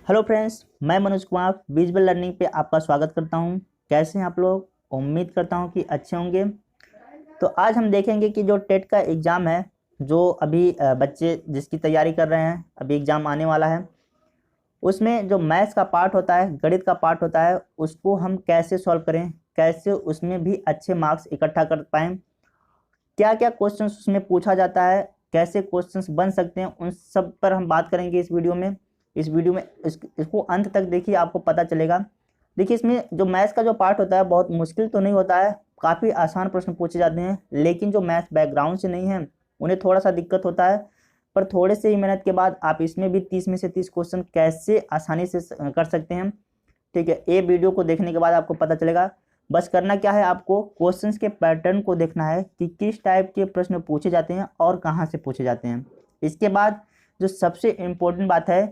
Hello friends, मैं Manoj Kumar visual learning पे आपका स्वागत करता हूं। कैसे हैं आप लोग? उम्मीद करता हूं कि अच्छे होंगे। तो आज हम देखेंगे कि जो टेट का एग्ज़ाम है, जो अभी बच्चे जिसकी तैयारी कर रहे हैं, अभी एग्ज़ाम आने वाला है, उसमें जो मैथ्स का पार्ट होता है, गणित का पार्ट होता है, उसको हम कैसे सॉल्व करें, कैसे उसमें भी अच्छे मार्क्स इकट्ठा कर पाएँ, क्या क्या क्वेश्चन उसमें पूछा जाता है, कैसे क्वेश्चंस बन सकते हैं, उन सब पर हम बात करेंगे इस वीडियो में। इसको अंत तक देखिए, आपको पता चलेगा। देखिए, इसमें जो मैथ्स का जो पार्ट होता है बहुत मुश्किल तो नहीं होता है, काफ़ी आसान प्रश्न पूछे जाते हैं, लेकिन जो मैथ्स बैकग्राउंड से नहीं है उन्हें थोड़ा सा दिक्कत होता है। पर थोड़े से ही मेहनत के बाद आप इसमें भी 30 में से 30 क्वेश्चन कैसे आसानी से कर सकते हैं। ठीक है, ये वीडियो को देखने के बाद आपको पता चलेगा। बस करना क्या है, आपको क्वेश्चंस के पैटर्न को देखना है कि किस टाइप के प्रश्न पूछे जाते हैं और कहाँ से पूछे जाते हैं। इसके बाद जो सबसे इम्पोर्टेंट बात है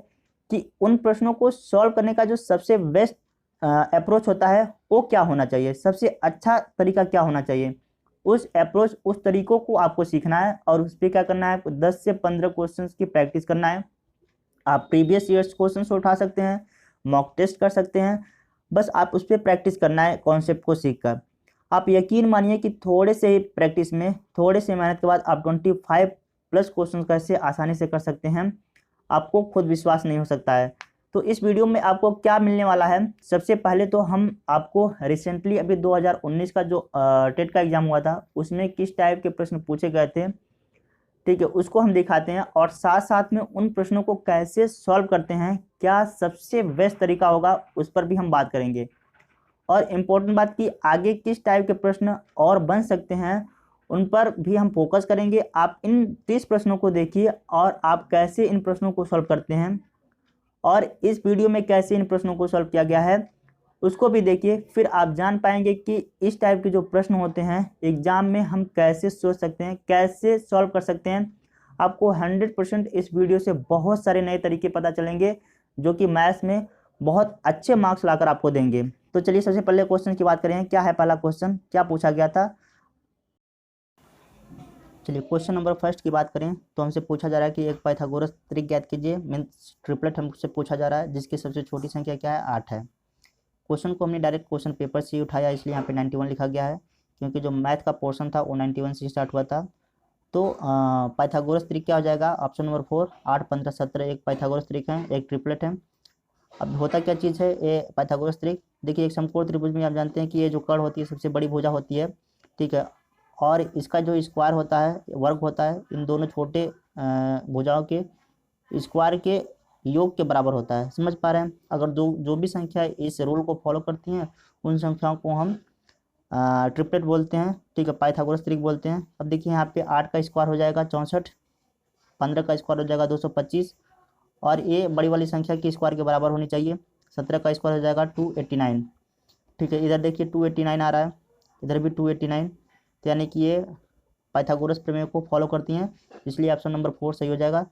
कि उन प्रश्नों को सॉल्व करने का जो सबसे बेस्ट अप्रोच होता है वो क्या होना चाहिए, सबसे अच्छा तरीका क्या होना चाहिए। उस अप्रोच, उस तरीकों को आपको सीखना है और उस पर क्या करना है, 10 से 15 क्वेश्चन की प्रैक्टिस करना है। आप प्रीवियस ईयर्स क्वेश्चन उठा सकते हैं, मॉक टेस्ट कर सकते हैं। बस आप उस पर प्रैक्टिस करना है कॉन्सेप्ट को सीखकर। आप यकीन मानिए कि थोड़े से ही प्रैक्टिस में, थोड़े से मेहनत के बाद आप 25 प्लस क्वेश्चन कैसे आसानी से कर सकते हैं, आपको खुद विश्वास नहीं हो सकता है। तो इस वीडियो में आपको क्या मिलने वाला है, सबसे पहले तो हम आपको रिसेंटली अभी 2019 का जो टेट का एग्जाम हुआ था उसमें किस टाइप के प्रश्न पूछे गए थे, ठीक है, उसको हम दिखाते हैं। और साथ साथ में उन प्रश्नों को कैसे सॉल्व करते हैं, क्या सबसे बेस्ट तरीका होगा, उस पर भी हम बात करेंगे। और इम्पोर्टेंट बात कि आगे किस टाइप के प्रश्न और बन सकते हैं उन पर भी हम फोकस करेंगे। आप इन 30 प्रश्नों को देखिए और आप कैसे इन प्रश्नों को सॉल्व करते हैं और इस वीडियो में कैसे इन प्रश्नों को सॉल्व किया गया है उसको भी देखिए। फिर आप जान पाएंगे कि इस टाइप के जो प्रश्न होते हैं एग्जाम में हम कैसे सोच सकते हैं, कैसे सॉल्व कर सकते हैं। आपको 100% इस वीडियो से बहुत सारे नए तरीके पता चलेंगे जो कि मैथ्स में बहुत अच्छे मार्क्स लाकर आपको देंगे। तो चलिए सबसे पहले क्वेश्चन की बात करें। क्या है पहला क्वेश्चन, क्या पूछा गया था? चलिए क्वेश्चन नंबर फर्स्ट की बात करें तो हमसे पूछा जा रहा है कि एक पाइथागोरस त्रिक ज्ञात कीजिए। मीन्स ट्रिपलेट हमसे पूछा जा रहा है जिसकी सबसे छोटी संख्या क्या है, 8 है। क्वेश्चन को हमने डायरेक्ट क्वेश्चन पेपर से ही उठाया, इसलिए यहाँ पे 91 लिखा गया है, क्योंकि जो मैथ का पोर्शन था वो 91 से स्टार्ट हुआ था। तो पाइथागोरस त्रिक क्या हो जाएगा, ऑप्शन नंबर 4, 8, 15, 17 एक पाइथागोरस त्रिक है, एक ट्रिपलेट है। अब होता क्या चीज़ है ये पाइथागोरस त्रिक? देखिए, एक समकोण त्रिभुज में आप जानते हैं कि ये जो कर्ण होती है सबसे बड़ी भुजा होती है, ठीक है, और इसका जो स्क्वायर होता है, वर्ग होता है, इन दोनों छोटे भुजाओं के स्क्वायर के योग के बराबर होता है। समझ पा रहे हैं? अगर जो जो भी संख्या इस रूल को फॉलो करती हैं उन संख्याओं को हम ट्रिपलेट बोलते हैं, ठीक है, पाइथागोरस त्रिक बोलते हैं। अब देखिए यहाँ पे 8 का स्क्वायर हो जाएगा 64, 15 का स्क्वायर हो जाएगा 225, और ये बड़ी वाली संख्या की स्क्वायर के बराबर होनी चाहिए। 17 का स्क्वायर हो जाएगा 289, ठीक है। इधर देखिए 289 आ रहा है, इधर भी 289, तो यानी कि ये पाइथागोरस प्रमेय को फॉलो करती हैं, इसलिए ऑप्शन नंबर 4 सही हो जाएगा।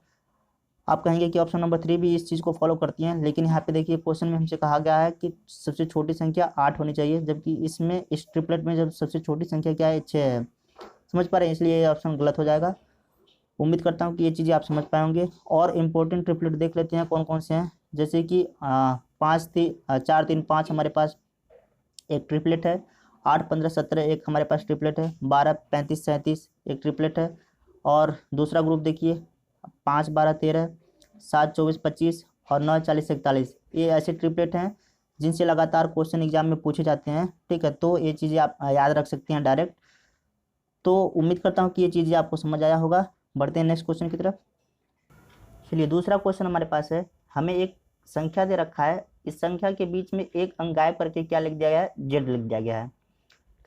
आप कहेंगे कि ऑप्शन नंबर 3 भी इस चीज़ को फॉलो करती हैं, लेकिन यहाँ पे देखिए क्वेश्चन में हमसे कहा गया है कि सबसे छोटी संख्या 8 होनी चाहिए, जबकि इसमें इस ट्रिपलेट में जब सबसे छोटी संख्या क्या है, 6 है। समझ पा रहे हैं? इसलिए ये ऑप्शन गलत हो जाएगा। उम्मीद करता हूँ कि ये चीज़ें आप समझ पाए होंगे। और इम्पोर्टेंट ट्रिपलेट देख लेते हैं कौन कौन से हैं। जैसे कि 4 3 5 हमारे पास एक ट्रिपलेट है, 8 15 17 एक हमारे पास ट्रिपलेट है, 12 35 37 एक ट्रिपलेट है। और दूसरा ग्रुप देखिए 5 12 13, 7 24 25 और 9 40 41, ये ऐसे ट्रिपलेट हैं जिनसे लगातार क्वेश्चन एग्जाम में पूछे जाते हैं, ठीक है। तो ये चीज़ें आप याद रख सकते हैं डायरेक्ट। तो उम्मीद करता हूँ कि ये चीज़ें आपको समझ आया होगा। बढ़ते हैं नेक्स्ट क्वेश्चन की तरफ। चलिए दूसरा क्वेश्चन हमारे पास है, हमें एक संख्या दे रखा है, इस संख्या के बीच में एक अंक गायब करके क्या लिख दिया गया है, जेड लिख दिया गया है।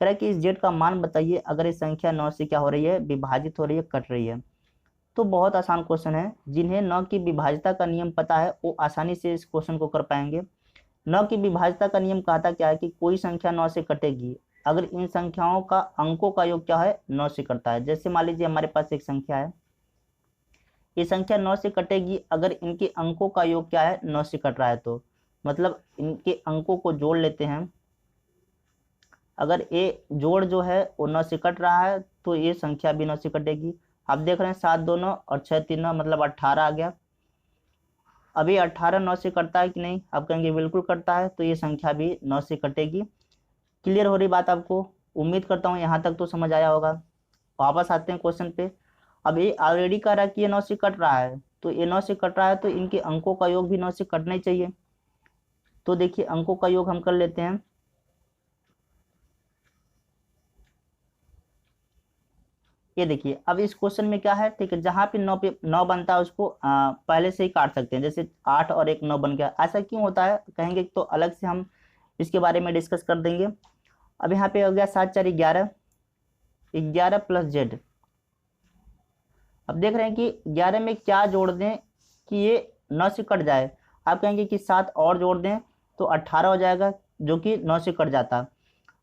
कह रहा है कि इस जेड का मान बताइए अगर इस संख्या 9 से क्या हो रही है, विभाजित हो रही है, कट रही है। तो बहुत आसान क्वेश्चन है, जिन्हें 9 की विभाजिता का नियम पता है वो आसानी से इस क्वेश्चन को कर पाएंगे। 9 की विभाजिता का नियम कहता क्या है कि कोई संख्या 9 से कटेगी अगर इन संख्याओं का अंकों का योग क्या है, 9 से कटता है। जैसे मान लीजिए हमारे पास एक संख्या है, ये संख्या 9 से कटेगी अगर इनके अंकों का योग क्या है, 9 से कट रहा है। तो मतलब इनके अंकों को जोड़ लेते हैं, अगर ये जोड़ जो है वो 9 से कट रहा है तो ये संख्या भी 9 से कटेगी। आप देख रहे हैं 7 2 9 और 6 3 9 मतलब 18 आ गया। अब ये 18 9 से कटता है कि नहीं, आप कहेंगे बिल्कुल कटता है, तो ये संख्या भी 9 से कटेगी। क्लियर हो रही बात आपको? उम्मीद करता हूँ यहाँ तक तो समझ आया होगा। वापस आते हैं क्वेश्चन पे। अब ये ऑलरेडी कह रहा है कि ये 9 से कट रहा है, तो ये 9 से कट रहा है तो इनके अंकों का योग भी 9 से कटना ही चाहिए। तो देखिए अंकों का योग हम कर लेते हैं। ये देखिए अब इस क्वेश्चन में क्या है, ठीक है, जहाँ पे 9 बनता है उसको पहले से ही काट सकते हैं। जैसे 8 और 1 9 बन गया, ऐसा क्यों होता है कहेंगे तो अलग से हम इसके बारे में डिस्कस कर देंगे। अब यहाँ पे हो गया 7 4 11, 11 प्लस जेड। अब देख रहे हैं कि 11 में क्या जोड़ दें कि ये 9 से कट जाए। आप कहेंगे कि 7 और जोड़ दें तो 18 हो जाएगा, जो कि 9 से कट जाता।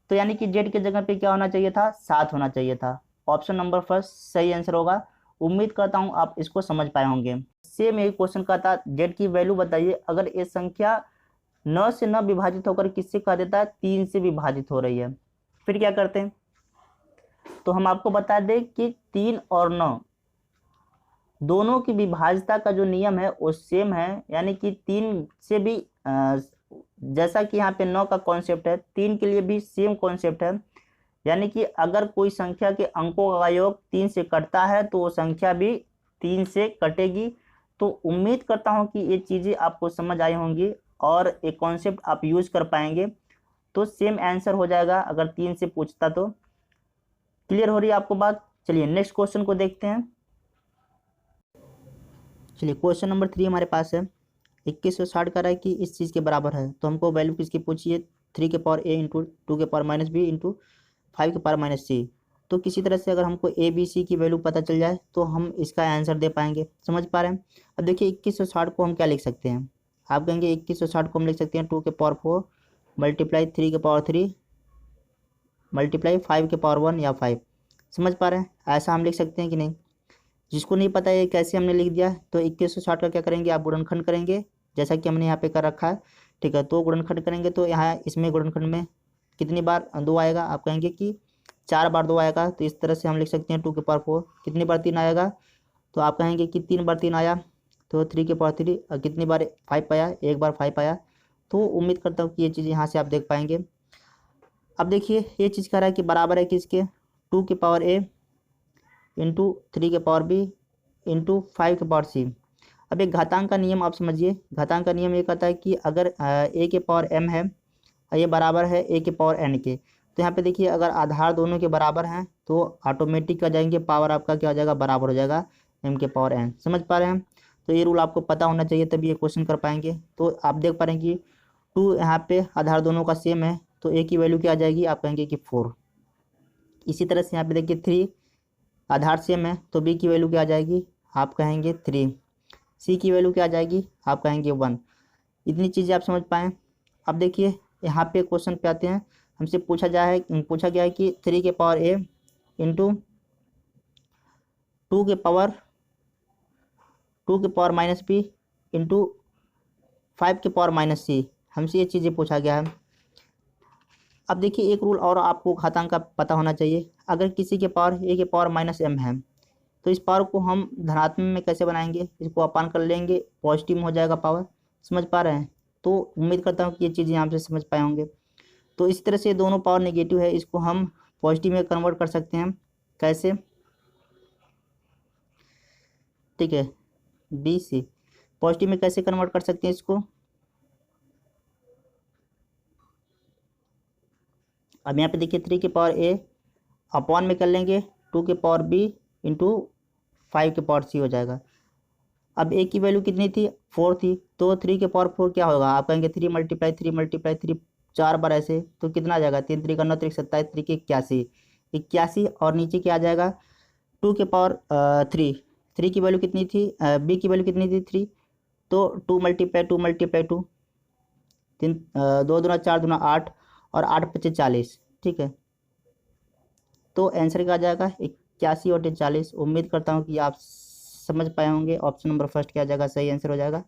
तो यानी कि जेड की जगह पे क्या होना चाहिए था, 7 होना चाहिए था। ऑप्शन नंबर फर्स्ट सही आंसर होगा। उम्मीद करता हूँ आप इसको समझ पाए होंगे। सेम यही क्वेश्चन का था, जेड की वैल्यू बताइए अगर ये संख्या 9 से न विभाजित होकर किससे कह देता है, 3 से विभाजित हो रही है। फिर क्या करते हैं, तो हम आपको बता दें कि 3 और 9 दोनों की विभाज्यता का जो नियम है वो सेम है। यानी कि 3 से भी जैसा कि यहाँ पे 9 का कॉन्सेप्ट है, 3 के लिए भी सेम कॉन्सेप्ट है। यानी कि अगर कोई संख्या के अंकों का योग 3 से कटता है तो वो संख्या भी 3 से कटेगी। तो उम्मीद करता हूँ कि ये चीज़ें आपको समझ आई होंगी और एक कॉन्सेप्ट आप यूज कर पाएंगे, तो सेम आंसर हो जाएगा अगर 3 से पूछता तो। क्लियर हो रही है आपको बात? चलिए नेक्स्ट क्वेश्चन को देखते हैं। चलिए क्वेश्चन नंबर 3 हमारे पास है। 2160 का रहा है कि इस चीज़ के बराबर है, तो हमको वैल्यू किसकी पूछिए, 3 के पावर a इंटू 2 के पावर माइनस बी इंटू 5 के पावर माइनस सी। तो किसी तरह से अगर हमको ए बी सी की वैल्यू पता चल जाए तो हम इसका आंसर दे पाएंगे। समझ पा रहे हैं? अब देखिए 2160 को हम क्या लिख सकते हैं, आप कहेंगे 2160 को हम लिख सकते हैं 2 के पावर 4 मल्टीप्लाई 3 के पावर 3 मल्टीप्लाई 5 के पावर 1 या 5। समझ पा रहे हैं? ऐसा हम लिख सकते हैं कि नहीं? जिसको नहीं पता है कैसे हमने लिख दिया, तो 2160 का क्या करेंगे आप, गुणनखंड करेंगे जैसा कि हमने यहाँ पे कर रखा है। ठीक है, तो गुणनखंड करेंगे तो यहाँ इसमें गुणनखंड में कितनी बार 2 आएगा, आप कहेंगे कि 4 बार 2 आएगा। तो इस तरह से हम लिख सकते हैं 2 के पावर 4 कितनी बार 3 आएगा, तो आप कहेंगे कि 3 बार 3 आया। तो 3 के पावर 3 और कितनी बार 5 आया, 1 बार 5 आया। तो उम्मीद करता हूँ कि ये चीज़ यहाँ से आप देख पाएंगे। अब देखिए ये चीज़ कह रहा है कि बराबर है किसके, 2 के पावर a इंटू 3 के पावर b इंटू 5 के पावर c। अब एक घातांक का नियम आप समझिए। घातांक का नियम ये कहता है कि अगर a के पावर m है और ये बराबर है a के पावर n के, तो यहाँ पे देखिए अगर आधार दोनों के बराबर हैं तो ऑटोमेटिक आ जाएंगे, पावर आपका क्या हो जाएगा, बराबर हो जाएगा m के पावर n। समझ पा रहे हैं? तो ये रूल आपको पता होना चाहिए तभी ये क्वेश्चन कर पाएंगे। तो आप देख पा रहे हैं कि 2 यहाँ पे आधार दोनों का सेम है, तो a की वैल्यू क्या आ जाएगी, आप कहेंगे कि 4। इसी तरह से यहाँ पे देखिए 3 आधार सेम है, तो b की वैल्यू क्या आ जाएगी, आप कहेंगे 3। c की वैल्यू क्या आ जाएगी, आप कहेंगे 1। इतनी चीज़ें आप समझ पाएँ। अब देखिए यहाँ पे क्वेश्चन पे आते हैं। हमसे पूछा गया है कि 3 के पावर a इंटू 2 के पावर माइनस b इंटू 5 के पावर माइनस c, हमसे ये चीज़ें पूछा गया है। अब देखिए एक रूल और आपको घातांक का पता होना चाहिए। अगर किसी के पावर a के पावर माइनस m है तो इस पावर को हम धनात्मक में कैसे बनाएंगे, इसको अपान कर लेंगे, पॉजिटिव में हो जाएगा पावर। समझ पा रहे हैं? तो उम्मीद करता हूँ कि ये चीज़ें आप से समझ पाए होंगे। तो इस तरह से दोनों पावर नेगेटिव है, इसको हम पॉजिटिव में कन्वर्ट कर सकते हैं। कैसे? ठीक है, बी सी पॉजिटिव में कैसे कन्वर्ट कर सकते हैं इसको। अब यहाँ पे देखिए 3 के पावर a अपॉन में कर लेंगे 2 के पावर b इंटू 5 के पावर c हो जाएगा। अब a की वैल्यू कितनी थी, 4 थी, तो 3 के पावर 4 क्या होगा, आप कहेंगे 3 मल्टीप्लाई 3 मल्टीप्लाई 3 4 बार ऐसे, तो कितना आ जाएगा, 3 3 का 9 3 27 3 के 81 81। और नीचे क्या आ जाएगा, 2 के पावर 3, 3 की वैल्यू कितनी थी, b की वैल्यू कितनी थी 3, तो 2 मल्टीप्लाई 2 मल्टीप्लाई 2 3 2 दूना 4 दूना 8 और 8 पच्चीस 40। ठीक है, तो आंसर क्या आ जाएगा 81 और 40। उम्मीद करता हूँ कि आप समझ पाए होंगे। ऑप्शन नंबर फर्स्ट क्या आ जाएगा, सही आंसर हो जाएगा।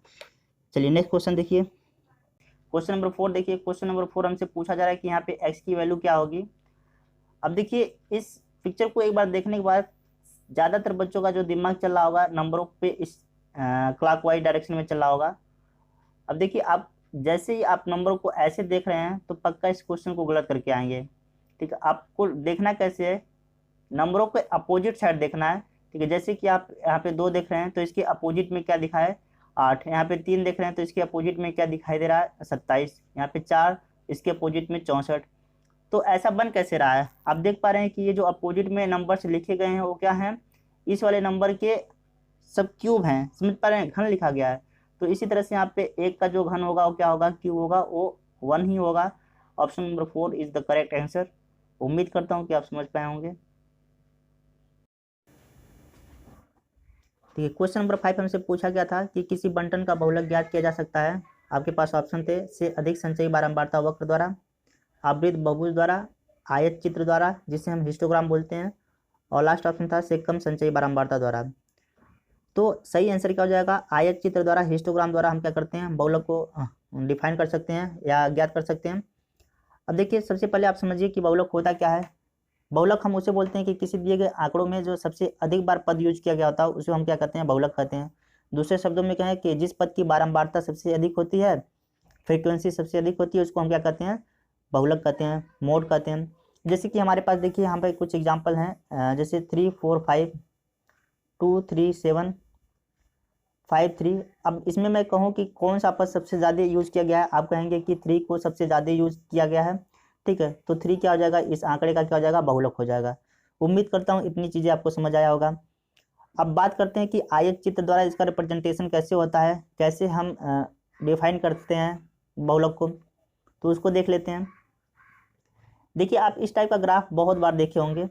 चलिए नेक्स्ट क्वेश्चन देखिए। क्वेश्चन नंबर 4 देखिए। क्वेश्चन नंबर 4 हमसे पूछा जा रहा है कि यहाँ पे x की वैल्यू क्या होगी। अब देखिए इस पिक्चर को एक बार देखने के बाद ज़्यादातर बच्चों का जो दिमाग चल रहा होगा नंबरों पे इस क्लॉकवाइज डायरेक्शन में चल रहा होगा। अब देखिए आप जैसे ही आप नंबर को ऐसे देख रहे हैं तो पक्का इस क्वेश्चन को गलत करके आएंगे। ठीक है, आपको देखना कैसे है, नंबरों के अपोजिट साइड देखना है। ठीक है, जैसे कि आप यहाँ पे 2 देख रहे हैं तो इसके अपोजिट में क्या दिखा है 8, यहाँ पे 3 देख रहे हैं तो इसके अपोजिट में क्या दिखाई दे रहा है 27, यहाँ पे 4 इसके अपोजिट में 64। तो ऐसा बन कैसे रहा है, आप देख पा रहे हैं कि ये जो अपोजिट में नंबर्स लिखे गए हैं वो क्या हैं, इस वाले नंबर के सब क्यूब हैं, समझ पा रहे हैं, घन लिखा गया है। तो इसी तरह से यहाँ पे 1 का जो घन होगा वो क्या होगा, क्यूब होगा, वो 1 ही होगा। Option number 4 is the correct answer. उम्मीद करता हूँ कि आप समझ पाए होंगे। ठीक है, क्वेश्चन नंबर 5 हमसे पूछा गया था कि किसी बंटन का बहुलक ज्ञात किया जा सकता है। आपके पास ऑप्शन थे, से अधिक संचयी बारंबारता वक्र द्वारा, आवृत बहुभुज द्वारा, आयत चित्र द्वारा जिसे हम हिस्टोग्राम बोलते हैं, और लास्ट ऑप्शन था से कम संचयी बारंबारता द्वारा। तो सही आंसर क्या हो जाएगा, आयत चित्र द्वारा, हिस्टोग्राम द्वारा हम क्या करते हैं, बहुलक को डिफाइन कर सकते हैं या ज्ञात कर सकते हैं। अब देखिए सबसे पहले आप समझिए कि बहुलक होता क्या है। बहुलक हम उसे बोलते हैं कि किसी दिए गए आंकड़ों में जो सबसे अधिक बार पद यूज किया गया होता है उसे हम क्या कहते हैं, बहुलक कहते हैं। दूसरे शब्दों में क्या है कि जिस पद की बारंबारता सबसे अधिक होती है, फ्रीक्वेंसी सबसे अधिक होती है, उसको हम क्या कहते हैं, बहुलक कहते हैं, मोड कहते हैं। जैसे कि हमारे पास देखिए यहाँ पे कुछ एग्जाम्पल हैं, जैसे 3 4 5 2 3 7 5 3। अब इसमें मैं कहूँ कि कौन सा पद सबसे ज़्यादा यूज किया गया है, आप कहेंगे कि 3 को सबसे ज़्यादा यूज किया गया है। ठीक है, तो 3 क्या हो जाएगा, इस आंकड़े का क्या हो जाएगा, बहुलक हो जाएगा। उम्मीद करता हूँ इतनी चीज़ें आपको समझ आया होगा। अब बात करते हैं कि आयत चित्र द्वारा इसका रिप्रेजेंटेशन कैसे होता है, कैसे हम डिफाइन करते हैं बहुलक को, तो उसको देख लेते हैं। देखिए आप इस टाइप का ग्राफ बहुत बार देखे होंगे,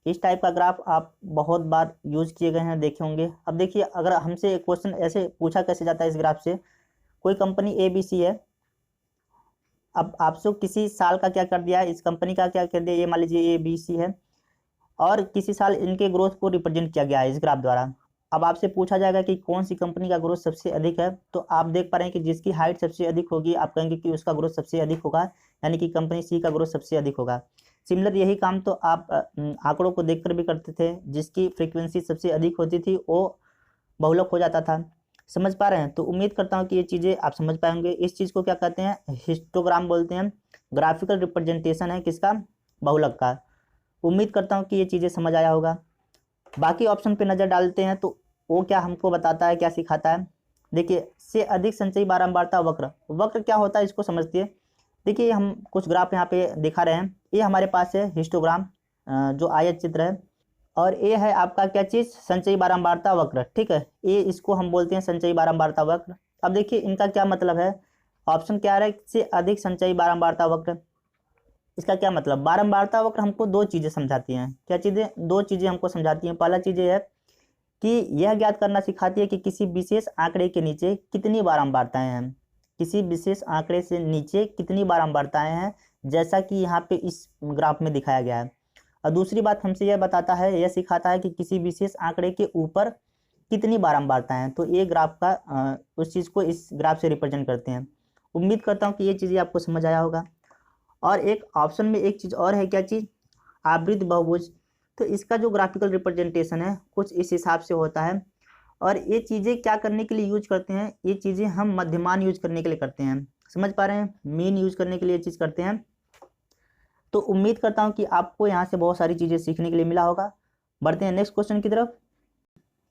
इस टाइप का ग्राफ आप बहुत बार यूज किए गए हैं, देखे होंगे। अब देखिए अगर हमसे क्वेश्चन ऐसे पूछा कैसे जाता है इस ग्राफ से, कोई कंपनी ABC है, अब आपसे किसी साल का क्या कर दिया है, इस कंपनी का क्या कर दिया, ये मान लीजिए ABC है, और किसी साल इनके ग्रोथ को रिप्रेजेंट किया गया है इस ग्राफ द्वारा। अब आपसे पूछा जाएगा कि कौन सी कंपनी का ग्रोथ सबसे अधिक है, तो आप देख पा रहे हैं कि जिसकी हाइट सबसे अधिक होगी आप कहेंगे कि उसका ग्रोथ सबसे अधिक होगा, यानी कि कंपनी C का ग्रोथ सबसे अधिक होगा। सिमिलर यही काम तो आप आंकड़ों को देखकर भी करते थे, जिसकी फ्रीक्वेंसी सबसे अधिक होती थी वो बहुलक हो जाता था। समझ पा रहे हैं, तो उम्मीद करता हूँ कि ये चीज़ें आप समझ पाएंगे। इस चीज़ को क्या कहते हैं, हिस्टोग्राम बोलते हैं, ग्राफिकल रिप्रेजेंटेशन है किसका, बहुलक का। उम्मीद करता हूँ कि ये चीज़ें समझ आया होगा। बाकी ऑप्शन पे नज़र डालते हैं तो वो क्या हमको बताता है, क्या सिखाता है। देखिए से अधिक संचयी बारंबारता वक्र, वक्र क्या होता है इसको समझते हैं। देखिए हम कुछ ग्राफ यहाँ पे दिखा रहे हैं, ये हमारे पास है हिस्टोग्राम, जो आयत चित्र है, और ये है आपका क्या चीज़, संचयी बारंबारता वक्र। ठीक है, ये इसको हम बोलते हैं संचयी बारंबारता वक्र। अब देखिए इनका क्या मतलब है, ऑप्शन क्या आ रहा है, से अधिक संचयी बारंबारता वक्र। इसका क्या मतलब, बारंबारता वक्र हमको दो चीज़ें समझाती हैं, क्या चीज़ें, दो चीज़ें हमको समझाती हैं। पहला चीज़ ये है कि यह ज्ञात करना सिखाती है कि किसी विशेष आंकड़े के नीचे कितनी बारंबारताएं हैं, किसी विशेष आंकड़े से नीचे कितनी बारंबारताएं हैं, जैसा कि यहाँ पे इस ग्राफ में दिखाया गया है। और दूसरी बात हमसे यह बताता है, यह सिखाता है कि किसी विशेष आंकड़े के ऊपर कितनी बारंबारताएं हैं। तो ये ग्राफ का उस चीज़ को इस ग्राफ से रिप्रेजेंट करते हैं। उम्मीद करता हूँ कि ये चीज़ें आपको समझ आया होगा। और एक ऑप्शन में एक चीज़ और है, क्या चीज़, आवृत बहुभुज। तो इसका जो ग्राफिकल रिप्रेजेंटेशन है कुछ इस हिसाब से होता है। और ये चीज़ें क्या करने के लिए यूज करते हैं, ये चीज़ें हम मध्यमान यूज करने के लिए करते हैं, समझ पा रहे हैं, मीन यूज करने के लिए ये चीज़ करते हैं। तो उम्मीद करता हूँ कि आपको यहाँ से बहुत सारी चीज़ें सीखने के लिए मिला होगा। बढ़ते हैं नेक्स्ट क्वेश्चन की तरफ।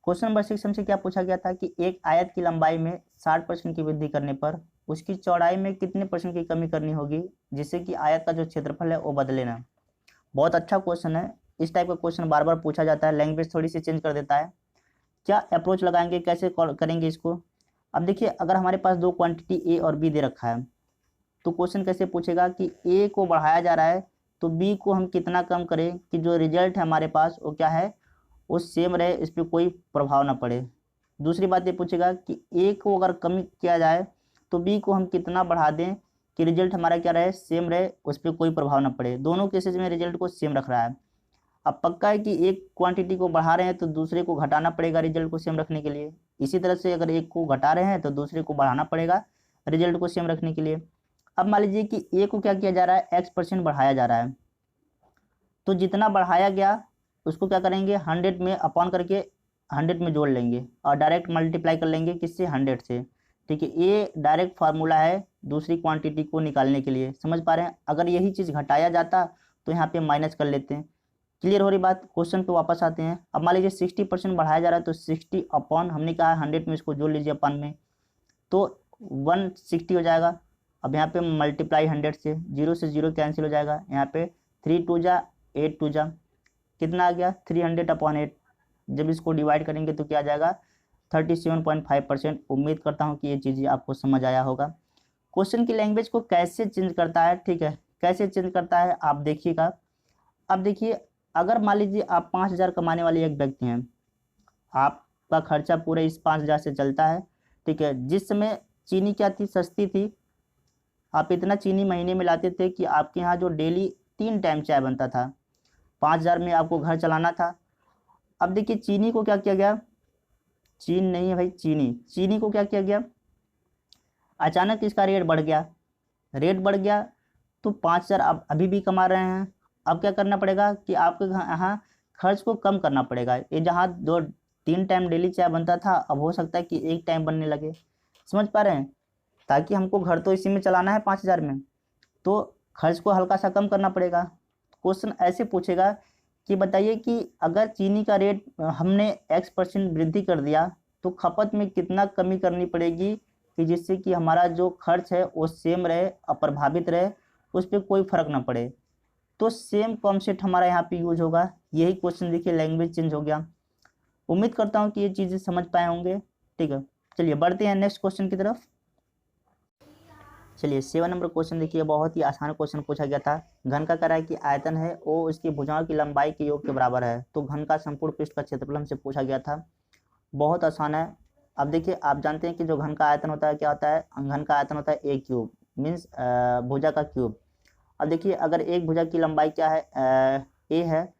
क्वेश्चन नंबर 6 हमसे क्या पूछा गया था कि एक आयत की लंबाई में 60% की वृद्धि करने पर उसकी चौड़ाई में कितने % की कमी करनी होगी, जिससे कि आयत का जो क्षेत्रफल है वो बदले ना। बहुत अच्छा क्वेश्चन है, इस टाइप का क्वेश्चन बार बार पूछा जाता है, लैंग्वेज थोड़ी सी चेंज कर देता है। क्या अप्रोच लगाएंगे, कैसे करेंगे इसको। अब देखिए अगर हमारे पास दो क्वांटिटी ए और बी दे रखा है, तो क्वेश्चन कैसे पूछेगा कि ए को बढ़ाया जा रहा है तो बी को हम कितना कम करें कि जो रिजल्ट है हमारे पास वो क्या है, वो सेम रहे, इस पर कोई प्रभाव ना पड़े। दूसरी बात ये पूछेगा कि ए को अगर कम किया जाए तो बी को हम कितना बढ़ा दें कि रिजल्ट हमारा क्या रहे, सेम रहे, उस पर कोई प्रभाव ना पड़े। दोनों केसेस में रिजल्ट को सेम रख रहा है। अब पक्का है कि एक क्वांटिटी को बढ़ा रहे हैं तो दूसरे को घटाना पड़ेगा रिजल्ट को सेम रखने के लिए। इसी तरह से अगर एक को घटा रहे हैं तो दूसरे को बढ़ाना पड़ेगा रिजल्ट को सेम रखने के लिए। अब मान लीजिए कि ए को क्या किया जा रहा है, X% बढ़ाया जा रहा है, तो जितना बढ़ाया गया उसको क्या करेंगे 100 में अपॉन करके 100 में जोड़ लेंगे और डायरेक्ट मल्टीप्लाई कर लेंगे किससे, 100 से। ठीक है, ये डायरेक्ट फार्मूला है दूसरी क्वांटिटी को निकालने के लिए, समझ पा रहे हैं। अगर यही चीज़ घटाया जाता तो यहाँ पे माइनस कर लेते हैं। क्लियर हो रही बात। क्वेश्चन पे वापस आते हैं। अब मान लीजिए 60% बढ़ाया जा रहा है तो 60 अपॉन, हमने कहा 100 में इसको जोड़ लीजिए अपन में, तो 160 हो जाएगा। अब यहाँ पे मल्टीप्लाई 100 से, 0 से 0 कैंसिल हो जाएगा। यहाँ पे 3 2 जा 8 2 जा कितना आ गया, 300/8। जब इसको डिवाइड करेंगे तो क्या आ जाएगा, 37.5%। उम्मीद करता हूँ कि ये चीज़ें आपको समझ आया होगा। क्वेश्चन की लैंग्वेज को कैसे चेंज करता है, ठीक है, कैसे चेंज करता है आप देखिएगा। अब देखिए, अगर मान लीजिए आप 5,000 कमाने वाले एक व्यक्ति हैं, आपका खर्चा पूरे इस 5,000 से चलता है, ठीक है। जिस समय चीनी क्या थी, सस्ती थी, आप इतना चीनी महीने में लाते थे कि आपके यहाँ जो डेली 3 टाइम चाय बनता था। 5,000 में आपको घर चलाना था। अब देखिए चीनी को क्या किया गया, चीन नहीं है भाई, चीनी को क्या किया गया, अचानक इसका रेट बढ़ गया। रेट बढ़ गया तो 5,000 आप अभी भी कमा रहे हैं। अब क्या करना पड़ेगा कि आपके यहाँ खर्च को कम करना पड़ेगा। ये जहाँ 2-3 टाइम डेली चाय बनता था, अब हो सकता है कि 1 टाइम बनने लगे। समझ पा रहे हैं, ताकि हमको घर तो इसी में चलाना है 5,000 में, तो खर्च को हल्का सा कम करना पड़ेगा। क्वेश्चन ऐसे पूछेगा कि बताइए कि अगर चीनी का रेट हमने X% वृद्धि कर दिया तो खपत में कितना कमी करनी पड़ेगी कि जिससे कि हमारा जो खर्च है वो सेम रहे, अप्रभावित रहे, उस पर कोई फर्क ना पड़े। तो सेम कॉन्सेप्ट हमारा यहाँ पे यूज होगा। यही क्वेश्चन देखिए, लैंग्वेज चेंज हो गया। उम्मीद करता हूँ कि ये चीज़ें समझ पाए होंगे। ठीक है, चलिए बढ़ते हैं नेक्स्ट क्वेश्चन की तरफ। चलिए 7 नंबर क्वेश्चन देखिए, बहुत ही आसान क्वेश्चन पूछा गया था। घन का कह रहा है कि आयतन है वो उसकी भुजाओं की लंबाई के योग के बराबर है, तो घन का संपूर्ण पृष्ठ का क्षेत्रफल हमसे पूछा गया था। बहुत आसान है। अब देखिए, आप जानते हैं कि जो घन का आयतन होता है क्या होता है, घन का आयतन होता है ए क्यूब, मीन्स भुजा का क्यूब। अब देखिए, अगर एक भुजा की लंबाई क्या है, ए है,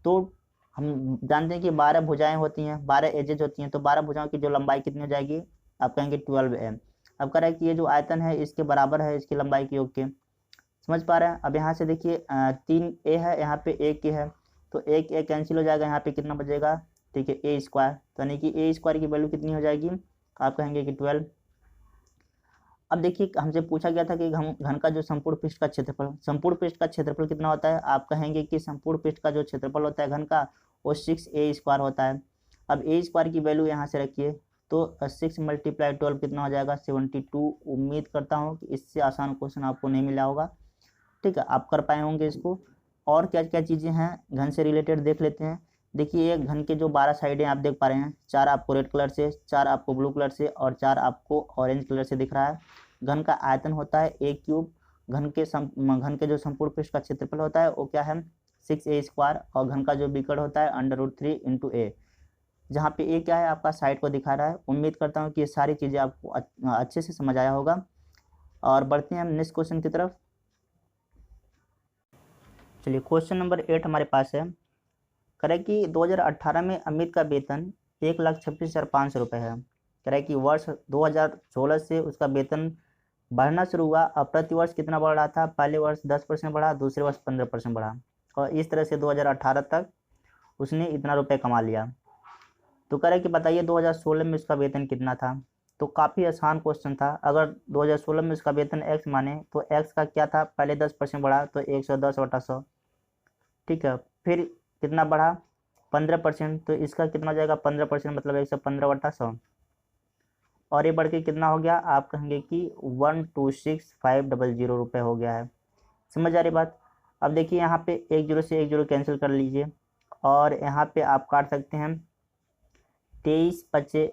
तो हम जानते हैं कि 12 भुजाएं होती हैं, 12 एजेज होती हैं, तो 12 भुजाओं की जो लंबाई कितनी हो जाएगी, आप कहेंगे 12 है। अब कह रहा है कि ये जो आयतन है इसके बराबर है इसकी लंबाई के योग के। समझ पा रहे हैं। अब यहाँ से देखिए 3 ए है, यहाँ पे 1 है, तो 1 ए कैंसिल हो जाएगा, यहाँ पे कितना बचेगा, ठीक है, ए स्क्वायर। तो यानी कि ए स्क्वायर की वैल्यू कितनी हो जाएगी, आप कहेंगे कि 12। अब देखिए, हमसे पूछा गया था कि घन का जो संपूर्ण पृष्ठ का क्षेत्रफल, संपूर्ण पृष्ठ का क्षेत्रफल कितना होता है, आप कहेंगे कि संपूर्ण पृष्ठ का जो क्षेत्रफल होता है घन का, वो 6a² होता है। अब ए स्क्वायर की वैल्यू यहाँ से रखिए, तो 6 × 12 कितना हो जाएगा, 72। उम्मीद करता हूँ कि इससे आसान क्वेश्चन आपको नहीं मिला होगा। ठीक है, आप कर पाए होंगे इसको। और क्या क्या चीज़ें हैं घन से रिलेटेड देख लेते हैं। देखिए, एक घन के जो 12 साइडें आप देख पा रहे हैं, 4 आपको रेड कलर से, 4 आपको ब्लू कलर से और 4 आपको ऑरेंज कलर से दिख रहा है। घन का आयतन होता है ए क्यूब। घन के जो संपूर्ण पृष्ठ का क्षेत्रफल होता है वो क्या है, 6a²। और घन का जो विकर्ण होता है √3 × a, जहाँ पे ए क्या है, आपका साइड को दिखा रहा है। उम्मीद करता हूँ कि ये सारी चीज़ें आपको अच्छे से समझ आया होगा। और बढ़ते हैं हम नेक्स्ट क्वेश्चन की तरफ। चलिए क्वेश्चन नंबर 8 हमारे पास है। कह कि 2018 में अमित का वेतन 1,26,500 रुपये है। कह रहा है कि वर्ष 2016 से उसका वेतन बढ़ना शुरू हुआ। अब प्रति वर्ष कितना बढ़ रहा था, पहले वर्ष 10% बढ़ा, दूसरे वर्ष 15% बढ़ा, और इस तरह से 2018 तक उसने इतना रुपये कमा लिया। तो कह रहा है कि बताइए 2016 में उसका वेतन कितना था। तो काफ़ी आसान क्वेश्चन था। अगर 2016 में उसका वेतन x माने तो x का क्या था, पहले 10% बढ़ा तो 110/100, ठीक है। फिर कितना बढ़ा, 15%, तो इसका कितना हो जाएगा, 15% मतलब 115/100। और ये बढ़ के कितना हो गया, आप कहेंगे कि 126,500 रुपये हो गया है। समझ आ रही बात। अब देखिए, यहाँ पे 1 0 से 1 0 कैंसिल कर लीजिए, और यहाँ पे आप काट सकते हैं 23 25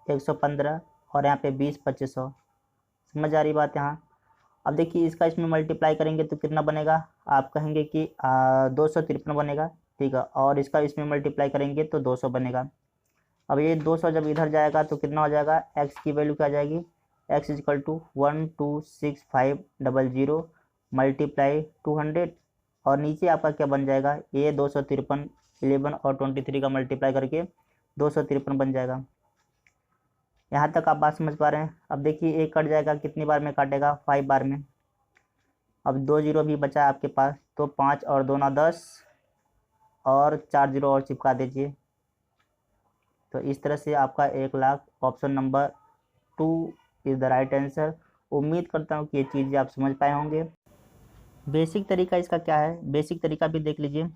115, और यहाँ पे 20 2500। समझ आ रही बात यहाँ। अब देखिए, इसका इसमें मल्टीप्लाई करेंगे तो कितना बनेगा, आप कहेंगे कि 253 बनेगा, ठीक है। और इसका इसमें मल्टीप्लाई करेंगे तो 200 बनेगा। अब ये 200 जब इधर जाएगा तो कितना हो जाएगा, x की वैल्यू क्या आ जाएगी, x = 126,500 मल्टीप्लाई 200, और नीचे आपका क्या बन जाएगा, ये 253, 11 और 23 का मल्टीप्लाई करके 253 बन जाएगा। यहाँ तक आप बात समझ पा रहे हैं। अब देखिए, एक कट जाएगा, कितनी बार में काटेगा, 5 बार में। अब 2 0 भी बचा है आपके पास, तो 5 और 2 9 10, और 4 0 और चिपका दीजिए। तो इस तरह से आपका 1,00,000 option number 2 is the right answer. उम्मीद करता हूँ कि ये चीज़ें आप समझ पाए होंगे। बेसिक तरीका इसका क्या है, बेसिक तरीका भी देख लीजिए।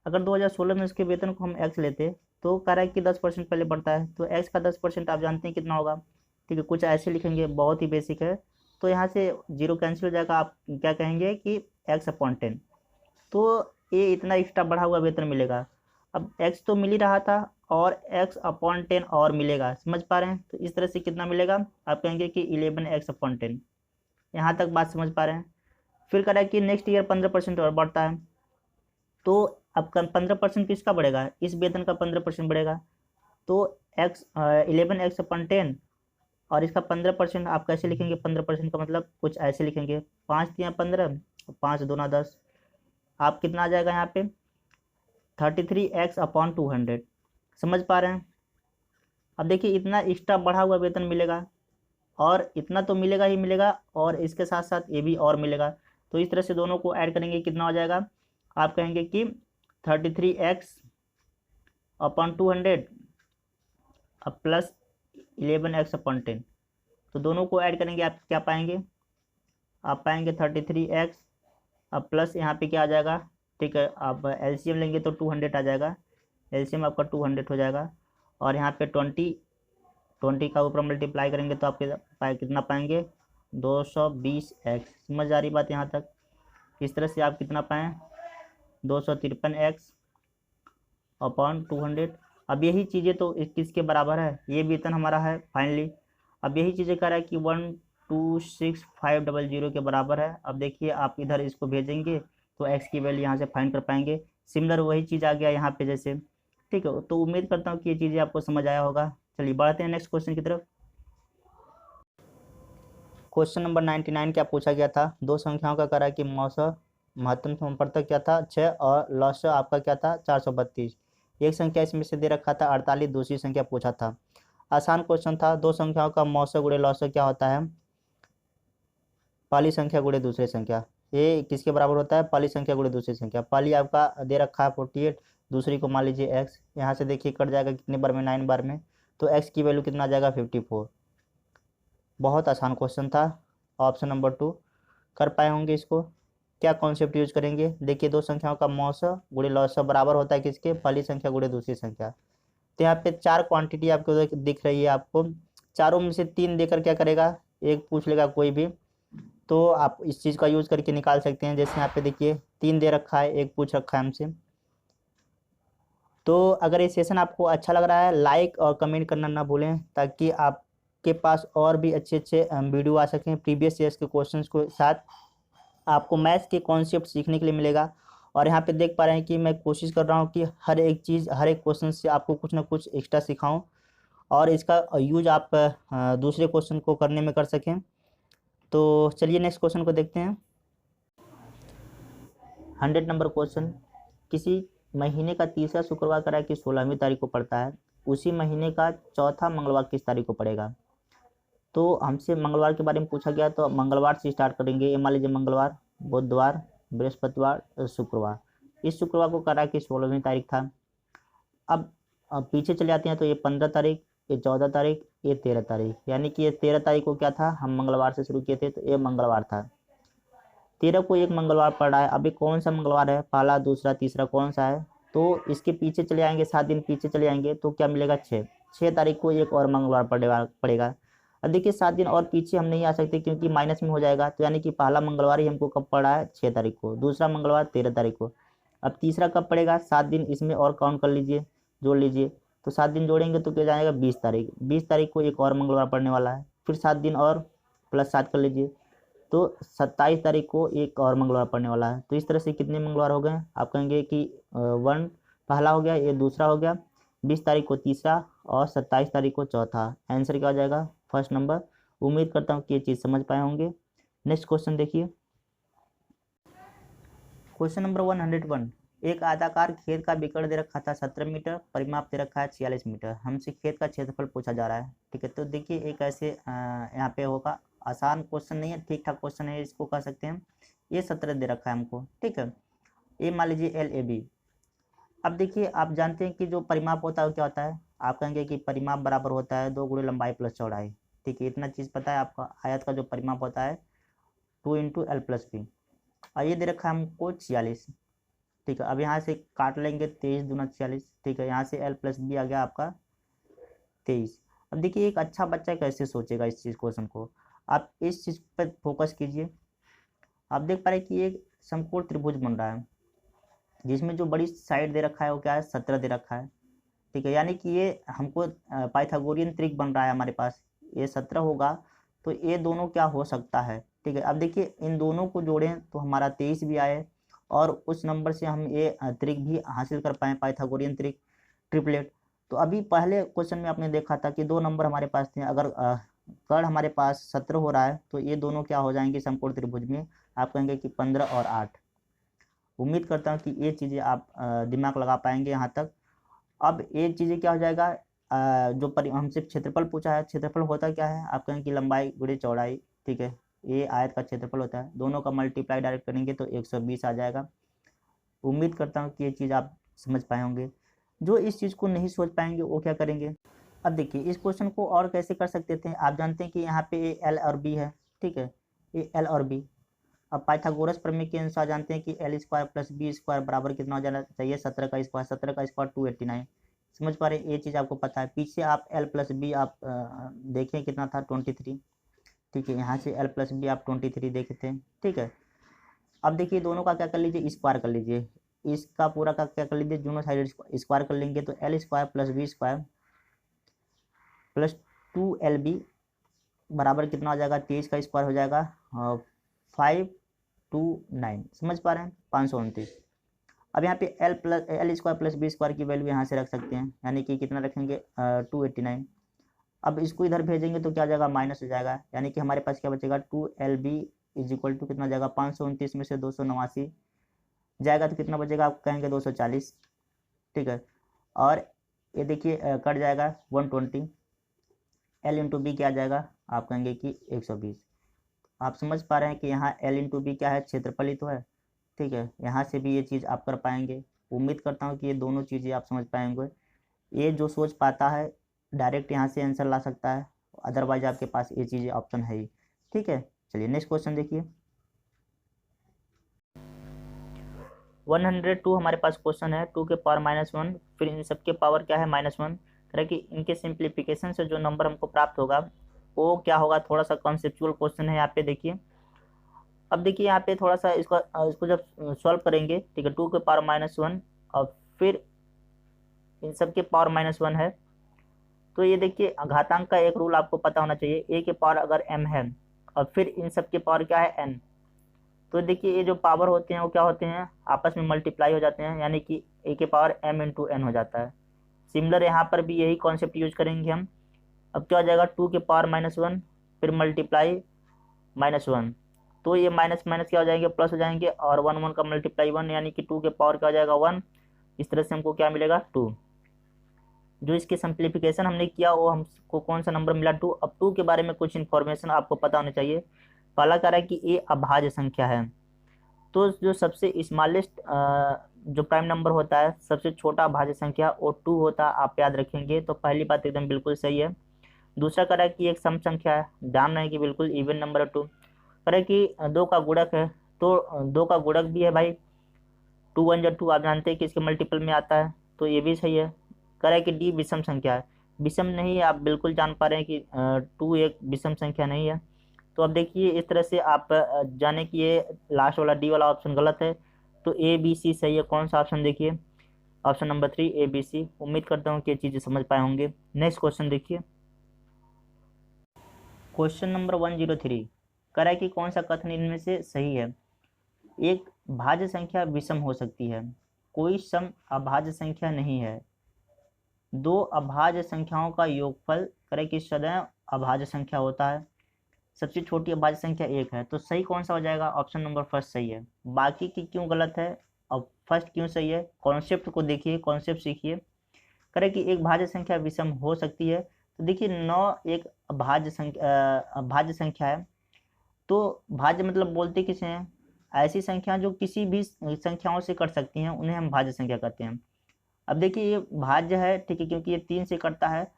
अगर 2016 में उसके वेतन को हम एक्स लेते तो कह रहा है कि 10% पहले बढ़ता है, तो एक्स का 10% आप जानते हैं कितना होगा। ठीक है, कुछ ऐसे लिखेंगे, बहुत ही बेसिक है। तो यहाँ से जीरो कैंसिल हो जाएगा, आप क्या कहेंगे कि x/10। तो ये इतना एक्स्ट्रा बढ़ा हुआ वेतन मिलेगा। अब x तो मिल ही रहा था और x/10 और मिलेगा, समझ पा रहे हैं। तो इस तरह से कितना मिलेगा, आप कहेंगे कि 11x/10। यहाँ तक बात समझ पा रहे हैं। फिर कह रहा है कि नेक्स्ट ईयर 15% और बढ़ता है। तो अब 15% किसका बढ़ेगा, इस वेतन का 15% बढ़ेगा। तो 11x/10 और इसका 15% आप कैसे लिखेंगे, 15% का मतलब कुछ ऐसे लिखेंगे, 5×3 = 15, 5×2 = 10। आप कितना आ जाएगा यहाँ पे 33x/200। समझ पा रहे हैं। अब देखिए इतना एक्स्ट्रा बढ़ा हुआ वेतन मिलेगा और इतना तो मिलेगा ही मिलेगा, और इसके साथ साथ ये भी और मिलेगा। तो इस तरह से दोनों को ऐड करेंगे, कितना हो जाएगा, आप कहेंगे कि 33x/200 अब प्लस 11x/10। तो दोनों को ऐड करेंगे, आप क्या पाएंगे, आप पाएंगे 33x अब प्लस यहाँ पे क्या आ जाएगा। ठीक है, आप एलसीएम लेंगे तो 200 आ जाएगा, एलसीएम आपका 200 हो जाएगा। और यहाँ पे 20 का ऊपर मल्टीप्लाई करेंगे तो आप कितना पाएंगे 220x। समझ आ रही बात यहाँ तक। इस तरह से आप कितना पाएँ 253x/200। अब यही चीज़ें तो किसके बराबर है, ये वेतन हमारा है फाइनली। अब यही चीज़ें कह रहा है कि 126,500 के बराबर है। अब देखिए आप इधर इसको भेजेंगे तो x की वैल्यू यहाँ से फाइंड कर पाएंगे। सिमिलर वही चीज़ आ गया यहाँ पे जैसे। ठीक है, तो उम्मीद करता हूँ कि ये चीज़ें आपको समझ आया होगा। चलिए बढ़ते हैं नेक्स्ट क्वेश्चन की तरफ। क्वेश्चन नंबर 99 क्या पूछा गया था, दो संख्याओं का करा कि मौसा महत्तम संपर्तक क्या था 6 और लौस आपका क्या था 432। एक संख्या इसमें से दे रखा था 48, दूसरी संख्या पूछा था। आसान क्वेश्चन था। दो संख्याओं का मौसा गुणे लौस क्या होता है, पहली संख्या गुणे दूसरी संख्या। ये किसके बराबर होता है, पहली संख्या गुणे दूसरी संख्या। पहली आपका दे रखा है 48, दूसरी को मान लीजिए x। यहाँ से देखिए कट जाएगा कितने बार में, 9 बार में। तो x की वैल्यू कितना आ जाएगा 54। बहुत आसान क्वेश्चन था। ऑप्शन नंबर 2 कर पाए होंगे इसको। क्या कॉन्सेप्ट यूज करेंगे, देखिए दो संख्याओं का मौसा गुणे लौसा बराबर होता है किसके, पहली संख्या गुणे दूसरी संख्या। तो यहाँ पे 4 क्वांटिटी आपको दिख रही है आपको, चारों में से 3 देकर क्या करेगा, एक पूछ लेगा कोई भी। तो आप इस चीज़ का यूज करके निकाल सकते हैं। जैसे यहाँ पे देखिए 3 दे रखा है, एक पूछ रखा है हमसे। तो अगर ये सेशन आपको अच्छा लग रहा है, लाइक और कमेंट करना ना भूलें, ताकि आपके पास और भी अच्छे अच्छे वीडियो आ सकें प्रीवियस ईयर्स के क्वेश्चंस के साथ। आपको मैथ्स के कॉन्सेप्ट सीखने के लिए मिलेगा। और यहाँ पे देख पा रहे हैं कि मैं कोशिश कर रहा हूँ कि हर एक चीज़, हर एक क्वेश्चन से आपको कुछ ना कुछ एक्स्ट्रा सिखाऊं, और इसका यूज आप दूसरे क्वेश्चन को करने में कर सकें। तो चलिए नेक्स्ट क्वेश्चन को देखते हैं। 100 नंबर क्वेश्चन, किसी महीने का तीसरा शुक्रवार करा कि 16वीं तारीख को पड़ता है, उसी महीने का चौथा मंगलवार किस तारीख को पड़ेगा। तो हमसे मंगलवार के बारे में पूछा गया, तो मंगलवार से स्टार्ट करेंगे। ये मान लीजिए मंगलवार, बुधवार, बृहस्पतिवार, शुक्रवार। इस शुक्रवार को करा कि 16वीं तारीख था। अब पीछे चले जाते हैं तो ये 15 तारीख, ये 14 तारीख, ये 13 तारीख, यानी कि ये 13 तारीख को क्या था, हम मंगलवार से शुरू किए थे तो ये मंगलवार था। 13 को एक मंगलवार पड़ रहा है। अभी कौन सा मंगलवार है, पहला, दूसरा, तीसरा कौन सा है, तो इसके पीछे चले आएंगे, 7 दिन पीछे चले आएंगे तो क्या मिलेगा 6 तारीख को एक और मंगलवार पड़ेगा। अब देखिए 7 दिन और पीछे हम नहीं आ सकते क्योंकि माइनस में हो जाएगा। तो यानी कि पहला मंगलवार ही हमको कब पड़ा है 6 तारीख को, दूसरा मंगलवार 13 तारीख को। अब तीसरा कब पड़ेगा, 7 दिन इसमें और काउंट कर लीजिए, जोड़ लीजिए। तो 7 दिन जोड़ेंगे तो क्या जाएगा 20 तारीख। 20 तारीख को एक और मंगलवार पड़ने वाला है, फिर 7 दिन और प्लस 7 कर लीजिए, तो 27 तारीख को एक और मंगलवार पड़ने वाला है। तो इस तरह से कितने मंगलवार हो गए, आप कहेंगे कि 1 पहला हो गया, ये दूसरा हो गया, 20 तारीख को तीसरा और 27 तारीख को चौथा। आंसर क्या हो जाएगा, फर्स्ट नंबर। उम्मीद करता हूँ कि ये चीज़ समझ पाए होंगे। नेक्स्ट क्वेश्चन देखिए, क्वेश्चन नंबर 101। एक आयताकार खेत का विकर्ण दे रखा था 17 मीटर, परिमाप दे रखा है 46 मीटर। हमसे खेत का क्षेत्रफल पूछा जा रहा है। ठीक है, तो देखिए एक ऐसे यहाँ पे होगा, आसान क्वेश्चन नहीं है, ठीक ठाक क्वेश्चन है, इसको कह सकते हैं। ये 17 दे रखा है हमको। ठीक है, ये मान लीजिए LAB। अब देखिए आप जानते हैं कि जो परिमाप होता है वो क्या होता है, आप कहेंगे कि परिमाप बराबर होता है 2 गुणे लंबाई प्लस चौड़ाई। ठीक है, इतना चीज़ पता है आपका। आयत का जो परिमाप होता है 2 इंटू एल प्लस बी। और ये दे रखा है हमको 46। ठीक है, अब यहाँ से काट लेंगे 23 दूना 46। ठीक है, यहाँ से एल प्लस बी आ गया आपका 23। अब देखिए एक अच्छा बच्चा कैसे सोचेगा इस चीज़ क्वेश्चन को। आप इस चीज़ पर फोकस कीजिए। आप देख पा रहे कि एक समकोण त्रिभुज बन रहा है जिसमें जो बड़ी साइड दे रखा है वो क्या है, 17 दे रखा है। ठीक है, यानी कि ये हमको पाइथागोरियन त्रिक बन रहा है हमारे पास। ये 17 होगा तो ये दोनों क्या हो सकता है। ठीक है, अब देखिए इन दोनों को जोड़ें तो हमारा 23 भी आए और उस नंबर से हम ये त्रिक भी हासिल कर पाए, पाइथागोरियन त्रिक ट्रिपलेट। तो अभी पहले क्वेश्चन में आपने देखा था कि 2 नंबर हमारे पास थे, अगर कर्ण हमारे पास 17 हो रहा है तो ये दोनों क्या हो जाएंगे समकोण त्रिभुज में। आप कहेंगे कि 15 और 8। उम्मीद करता हूँ कि ये चीज़ें आप दिमाग लगा पाएंगे यहाँ तक। अब ये चीज़ें क्या हो जाएगा, जो हमसे क्षेत्रफल पूछा है, क्षेत्रफल होता क्या है, आप कहें कि लंबाई गुणे चौड़ाई। ठीक है, ये आयत का क्षेत्रफल होता है, दोनों का मल्टीप्लाई डायरेक्ट करेंगे तो 120 आ जाएगा। उम्मीद करता हूँ कि ये चीज़ आप समझ पाए होंगे। जो इस चीज़ को नहीं सोच पाएंगे वो क्या करेंगे। अब देखिए इस क्वेश्चन को और कैसे कर सकते थे। आप जानते हैं कि यहाँ पे ए एल और बी है। ठीक है, ये एल और बी। अब पाइथागोरस प्रमेय के अनुसार जानते हैं कि L square plus B square बराबर कितना हो जाना चाहिए, 17 का स्क्वायर। 17 का स्क्वायर 289। समझ पा रहे, ये चीज़ आपको पता है। पीछे आप एल प्लस बी आप देखें कितना था, 23। ठीक है, यहाँ से एल प्लस बी आप 23 देखे थे। ठीक है, अब देखिए दोनों का क्या कर लीजिए, स्क्वायर कर लीजिए। इसका पूरा का क्या कर लीजिए, दोनों साइड स्क्वायर कर लेंगे तो L square plus B square plus 2LB बराबर कितना हो जाएगा, 23 का स्क्वायर हो जाएगा 529। समझ पा रहे हैं, 529। अब यहाँ पे L square plus B square की वैल्यू यहाँ से रख सकते हैं, यानी कि कितना रखेंगे 289। अब इसको इधर भेजेंगे तो क्या हो जाएगा, माइनस हो जाएगा, यानी कि हमारे पास क्या बचेगा 2LB इज इक्वल टू कितना हो जाएगा, 529 में से 289 जाएगा तो कितना बचेगा, आप कहेंगे 240। ठीक है, और ये देखिए कट जाएगा 120। एल इंटू बी क्या आ जाएगा, आप कहेंगे कि 120। आप समझ पा रहे हैं कि यहाँ एल इंटू बी क्या है, क्षेत्रफल ही तो है। ठीक है, यहाँ से भी ये चीज़ आप कर पाएंगे। उम्मीद करता हूँ कि ये दोनों चीज़ें आप समझ पाएंगे। ये जो सोच पाता है डायरेक्ट यहाँ से आंसर ला सकता है, अदरवाइज आपके पास ये चीज़ें ऑप्शन है ही। ठीक है, चलिए नेक्स्ट क्वेश्चन देखिए। 102 हमारे पास क्वेश्चन है, 2 के पावर -1, फिर इन सबके पावर क्या है -1। तरह कि इनके सिंप्लीफिकेशन से जो नंबर हमको प्राप्त होगा वो क्या होगा, थोड़ा सा कॉन्सेप्चुअल क्वेश्चन है यहाँ पे देखिए। अब देखिए यहाँ पे थोड़ा सा इसको जब सॉल्व करेंगे, ठीक है, 2 के पावर -1 और फिर इन सब के पावर -1 है, तो ये देखिए घातांक का एक रूल आपको पता होना चाहिए, ए के पावर अगर m है और फिर इन सब के पावर क्या है n, तो देखिए ये जो पावर होते हैं वो क्या होते हैं, आपस में मल्टीप्लाई हो जाते हैं, यानी कि ए के पावर m इंटू n हो जाता है। सिमिलर यहाँ पर भी यही कॉन्सेप्ट यूज करेंगे हम। अब क्या हो जाएगा, 2 के पावर -1 फिर मल्टीप्लाई -1, तो ये माइनस माइनस क्या हो जाएंगे, प्लस हो जाएंगे, और 1 1 का मल्टीप्लाई 1, यानी कि 2 के पावर क्या हो जाएगा 1। इस तरह से हमको क्या मिलेगा 2। जो इसके सिंप्लीफिकेशन हमने किया वो हमको कौन सा नंबर मिला 2। अब 2 के बारे में कुछ इन्फॉर्मेशन आपको पता होना चाहिए। पहला कह रहा है कि ये अभाज्य संख्या है, तो जो सबसे स्मॉलेस्ट जो प्राइम नंबर होता है, सबसे छोटा अभाज्य संख्या वो 2 होता है, आप याद रखेंगे। तो पहली बात एकदम बिल्कुल सही है। दूसरा कह रहा है कि एक सम संख्या है, जान रहे हैं कि बिल्कुल इवन नंबर है 2। कह रहा है कि 2 का गुणक है, तो 2 का गुणक भी है भाई, 2 1 जा 2, आप जानते हैं कि इसके मल्टीपल में आता है, तो ये भी सही है। कह रहा है कि डी विषम संख्या है, विषम नहीं है, आप बिल्कुल जान पा रहे हैं कि 2 एक विषम संख्या नहीं है। तो अब देखिए इस तरह से आप जाने कि ये लास्ट वाला डी वाला ऑप्शन गलत है, तो ए बी सी सही है। कौन सा ऑप्शन देखिए, option number 3 A B C. उम्मीद करता हूँ कि ये चीज़ें समझ पाए होंगे। नेक्स्ट क्वेश्चन देखिए, क्वेश्चन नंबर 103। कह रहा है कि कौन सा कथन इनमें से सही है। एक भाज्य संख्या विषम हो सकती है, कोई सम अभाज्य संख्या नहीं है। दो अभाज्य संख्याओं का योगफल करें कि सदैव अभाज्य संख्या होता है। सबसे छोटी अभाज्य संख्या 1 है, तो सही कौन सा हो जाएगा, ऑप्शन नंबर फर्स्ट सही है। बाकी की क्यों गलत है और फर्स्ट क्यों सही है, कॉन्सेप्ट को देखिए, कॉन्सेप्ट सीखिए। करें कि एक भाज्य संख्या विषम हो सकती है, तो देखिए 9 एक भाज्य संख्या है। तो भाज्य मतलब बोलते किसे हैं, ऐसी संख्या जो किसी भी संख्याओं से कट सकती हैं, उन्हें हम भाज्य संख्या कहते हैं। अब देखिए ये भाज्य है, ठीक है, क्योंकि ये 3 से कटता है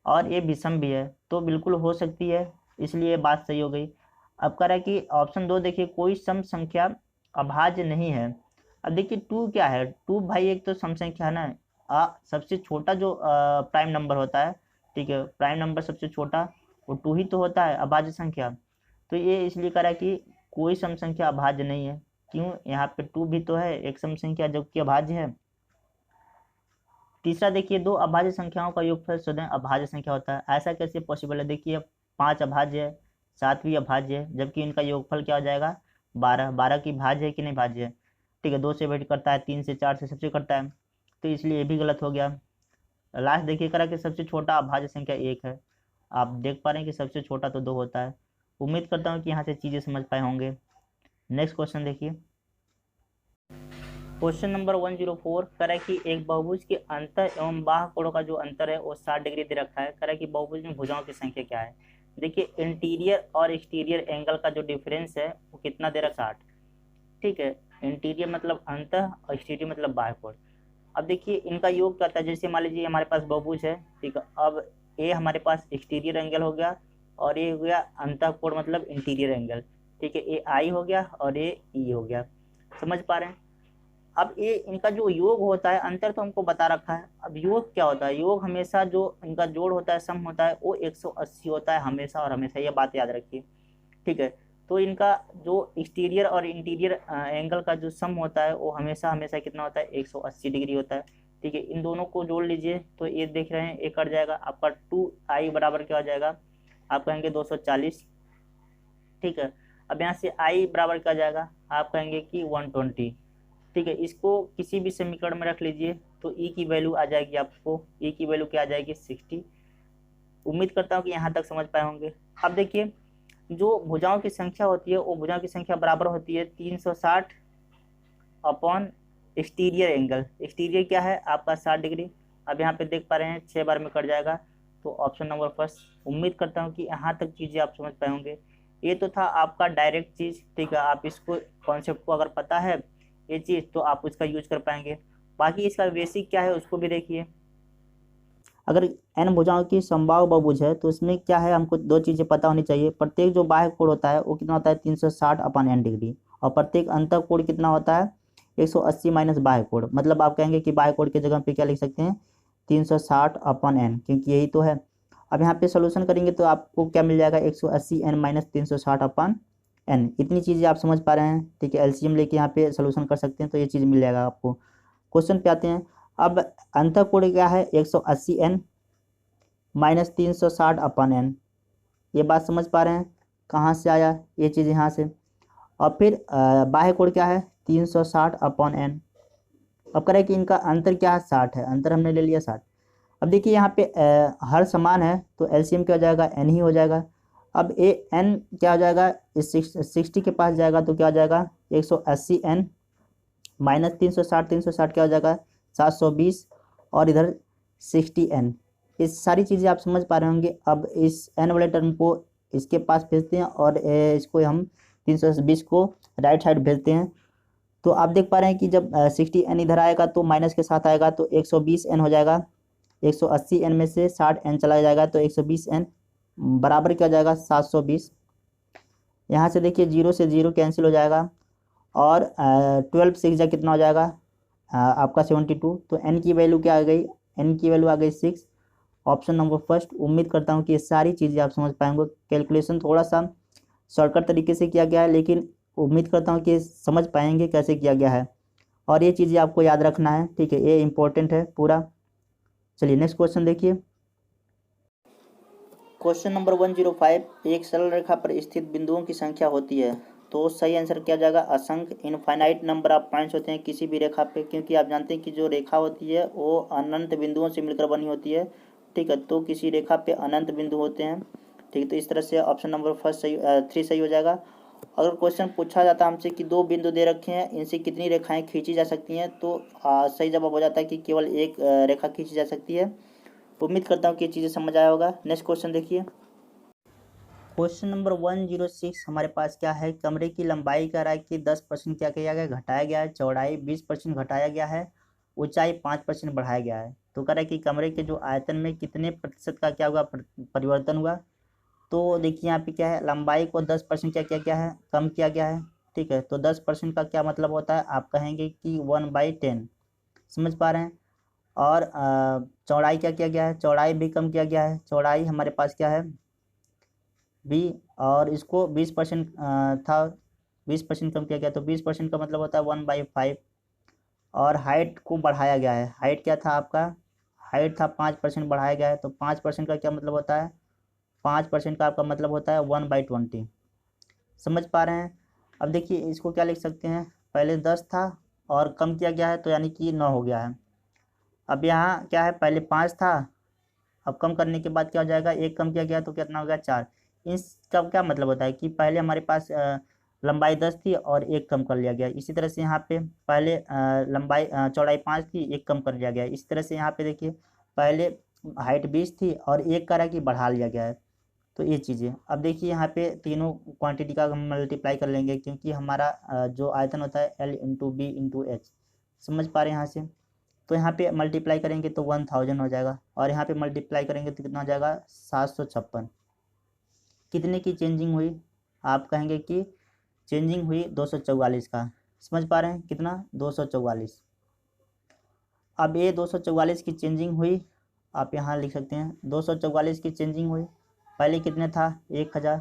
और ये विषम भी है, तो बिल्कुल हो सकती है, इसलिए बात सही हो गई। अब कह रहा है कि ऑप्शन 2 देखिए, कोई सम संख्या अभाज्य नहीं है। अब देखिए 2 क्या है, 2 भाई एक तो सम संख्या है ना, सबसे छोटा जो प्राइम नंबर होता है, ठीक है, प्राइम नंबर सबसे छोटा वो 2 ही तो होता है अभाज्य संख्या। तो ये इसलिए कह रहा है कि कोई सम संख्या अभाज्य नहीं है। क्यों, यहाँ पे 2 भी तो है एक सम संख्या जो कि अभाज्य है। तीसरा देखिए, दो अभाज्य संख्याओं का योगफल स्वतः अभाज्य संख्या होता है। ऐसा कैसे पॉसिबल है, देखिए 5 अभाज्य है, 7 भी अभाज्य है, जबकि इनका योगफल क्या हो जाएगा 12। 12 की भाज्य है कि नहीं भाज्य है, ठीक है, 2 से वेट करता है, 3 से 4 से सबसे करता है, तो इसलिए ये भी गलत हो गया। लास्ट देखिए करा कि सबसे छोटा अभाज्य संख्या 1 है। आप देख पा रहे हैं कि सबसे छोटा तो 2 होता है। उम्मीद करता हूँ कि यहाँ से चीज़ें समझ पाए होंगे। नेक्स्ट क्वेश्चन देखिए, क्वेश्चन नंबर 104 कह रहा है कि एक बहुभुज के अंतर एवं बाह्य कोणों का जो अंतर है वो 60 डिग्री दे रखा है। कह रहा है कि बहुभुज में भुजाओं की संख्या क्या है। देखिए इंटीरियर और एक्सटीरियर एंगल का जो डिफरेंस है वो कितना दे रखा है 60, ठीक है। इंटीरियर मतलब अंतः और एक्सटीरियर मतलब बाह्य कोण। अब देखिए इनका योग क्या होता है, जैसे मान लीजिए हमारे पास बहुभुज है, ठीक है, अब ये हमारे पास एक्सटीरियर एंगल हो गया और ये हो गया अंतः कोण मतलब इंटीरियर एंगल, ठीक है, ये आई हो गया और ये ई हो गया। समझ पा रहे हैं। अब ये इनका जो योग होता है, अंतर तो हमको बता रखा है, अब योग क्या होता है, योग हमेशा जो इनका जोड़ होता है, सम होता है, वो 180 होता है हमेशा और हमेशा, ये बात याद रखिए, ठीक है। तो इनका जो एक्सटीरियर और इंटीरियर एंगल का जो सम होता है वो हमेशा हमेशा कितना होता है 180 डिग्री होता है, ठीक है। इन दोनों को जोड़ लीजिए तो ये देख रहे हैं ये कट जाएगा, आपका 2i बराबर क्या हो जाएगा, आप कहेंगे 240, ठीक है। अब यहाँ से i बराबर क्या हो जाएगा, आप कहेंगे कि 120, ठीक है। इसको किसी भी समीकरण में रख लीजिए तो e की वैल्यू आ जाएगी, आपको e की वैल्यू क्या आ जाएगी 60। उम्मीद करता हूँ कि यहाँ तक समझ पाए होंगे। अब देखिए जो भुजाओं की संख्या होती है वो भुजाओं की संख्या बराबर होती है 360 अपॉन एक्सटीरियर एंगल। एक्सटीरियर क्या है आपका 60 डिग्री। अब यहाँ पे देख पा रहे हैं 6 बार में कट जाएगा, तो ऑप्शन नंबर फर्स्ट। उम्मीद करता हूँ कि यहाँ तक चीज़ें आप समझ पाए होंगे। ये तो था आपका डायरेक्ट चीज़, ठीक है, आप इसको कॉन्सेप्ट को अगर पता है ये चीज़ तो आप उसका यूज कर पाएंगे। बाकी इसका बेसिक क्या है उसको भी देखिए। अगर n भुजाओं की समबाहु बहुभुज है तो इसमें क्या है, हमको दो चीज़ें पता होनी चाहिए। प्रत्येक जो बाह्य कोण होता है वो कितना होता है 360 अपॉन n डिग्री, और प्रत्येक अंतः कोण कितना होता है 180 माइनस बाह्य कोण। मतलब आप कहेंगे कि बाह्य कोण की जगह पे क्या लिख सकते हैं 360 अपॉन n, क्योंकि यही तो है। अब यहाँ पे सोल्यूशन करेंगे तो आपको क्या मिल जाएगा 180 n माइनस 360 अपॉन n। इतनी चीज़ें आप समझ पा रहे हैं, ठीक है। एलसीएम लेके यहाँ पे सोल्यूशन कर सकते हैं तो ये चीज़ मिल जाएगा आपको। क्वेश्चन पे आते हैं। अब अंतः कोण क्या है 180 n माइनस 360 अपॉन n। ये बात समझ पा रहे हैं कहाँ से आया ये चीज़, यहाँ से। और फिर बाह्य कोण क्या है 360 अपॉन n। अब करें कि इनका अंतर क्या है 60 है, अंतर हमने ले लिया 60। अब देखिए यहाँ पे हर समान है तो एलसीएम क्या हो जाएगा n ही हो जाएगा। अब ए n क्या हो जाएगा, इस 60 के पास जाएगा तो क्या हो जाएगा 180 n माइनस 360 क्या हो जाएगा 720, और इधर 60 n। इस सारी चीज़ें आप समझ पा रहे होंगे। अब इस n वाले टर्म को इसके पास भेजते हैं और इसको हम 320 को राइट साइड भेजते हैं। तो आप देख पा रहे हैं कि जब 60 n इधर आएगा तो माइनस के साथ आएगा तो 120 n हो जाएगा। 180 n में से 60 n चला जाएगा तो 120 n बराबर क्या हो जाएगा 720। यहाँ से देखिए 0 से 0 कैंसिल हो जाएगा, और 12 से जा कितना हो जाएगा आपका 72। तो n की वैल्यू क्या आ गई, n की वैल्यू आ गई 6। Option number first. उम्मीद करता हूँ कि ये सारी चीज़ें आप समझ पाएंगे। कैलकुलेशन थोड़ा सा शॉर्टकट तरीके से किया गया है, लेकिन उम्मीद करता हूँ कि समझ पाएंगे कैसे किया गया है, और ये चीज़ें आपको याद रखना है, ठीक है, ये इंपॉर्टेंट है पूरा। चलिए नेक्स्ट क्वेश्चन देखिए। क्वेश्चन नंबर 105, एक सरल रेखा पर स्थित बिंदुओं की संख्या होती है तो सही आंसर क्या जाएगा, असंख्य इनफाइनाइट नंबर ऑफ पॉइंट्स होते हैं किसी भी रेखा पे, क्योंकि आप जानते हैं कि जो रेखा होती है वो अनंत बिंदुओं से मिलकर बनी होती है, ठीक है। तो किसी रेखा पे अनंत बिंदु होते हैं, ठीक है। तो इस तरह से ऑप्शन नंबर फर्स्ट सही 3 सही हो जाएगा। अगर क्वेश्चन पूछा जाता है हमसे कि दो बिंदु दे रखे हैं, इनसे कितनी रेखाएं खींची जा सकती हैं, तो सही जवाब हो जाता है कि केवल एक रेखा खींची जा सकती है। उम्मीद करता हूँ कि ये चीज़ें समझ आया होगा। नेक्स्ट क्वेश्चन देखिए। क्वेश्चन नंबर 106 हमारे पास क्या है, कमरे की लंबाई का रहा है कि 10% क्या किया गया, घटाया गया है, चौड़ाई 20% घटाया गया है, ऊंचाई 5% बढ़ाया गया है। तो कह रहा है कि कमरे के जो आयतन में कितने प्रतिशत का क्या हुआ, परिवर्तन हुआ। तो देखिए यहाँ पे क्या है, लंबाई को 10% क्या किया गया है, कम किया गया है। ठीक है, तो 10% का क्या मतलब होता है, आप कहेंगे कि 1/10। समझ पा रहे हैं। और चौड़ाई क्या किया गया है, चौड़ाई भी कम किया गया है। चौड़ाई हमारे पास क्या है, बी, और इसको 20% था, 20% कम किया गया, तो 20% का मतलब होता है 1/5। और हाइट को बढ़ाया गया है। हाइट क्या था आपका, हाइट था 5% बढ़ाया गया है। तो 5% का क्या मतलब होता है, 5% का आपका मतलब होता है 1/20। समझ पा रहे हैं। अब देखिए इसको क्या लिख सकते हैं, पहले 10 था और कम किया गया है, तो यानी कि 9 हो गया है। अब यहाँ क्या है, पहले 5 था, अब कम करने के बाद क्या हो जाएगा, 1 कम किया गया तो कितना हो गया, 4। इसका क्या मतलब होता है कि पहले हमारे पास लंबाई 10 थी और 1 कम कर लिया गया। इसी तरह से यहाँ पे पहले लंबाई चौड़ाई 5 थी, 1 कम कर लिया गया। इसी तरह से यहाँ पे देखिए पहले हाइट 20 थी और 1 करा कि बढ़ा लिया गया है। तो ये चीज़ें, अब देखिए यहाँ पे तीनों क्वांटिटी का हम मल्टीप्लाई कर लेंगे, क्योंकि हमारा जो आयतन होता है L × B × H। समझ पा रहे हैं यहाँ से। तो यहाँ पे मल्टीप्लाई करेंगे तो 1000 हो जाएगा, और यहाँ पे मल्टीप्लाई करेंगे तो कितना हो जाएगा, 756। कितने की चेंजिंग हुई, आप कहेंगे कि चेंजिंग हुई 244 का। समझ पा रहे हैं, कितना, 244। अब ये 244 की चेंजिंग हुई, आप यहाँ लिख सकते हैं 244 की चेंजिंग हुई। पहले कितने था, 1000।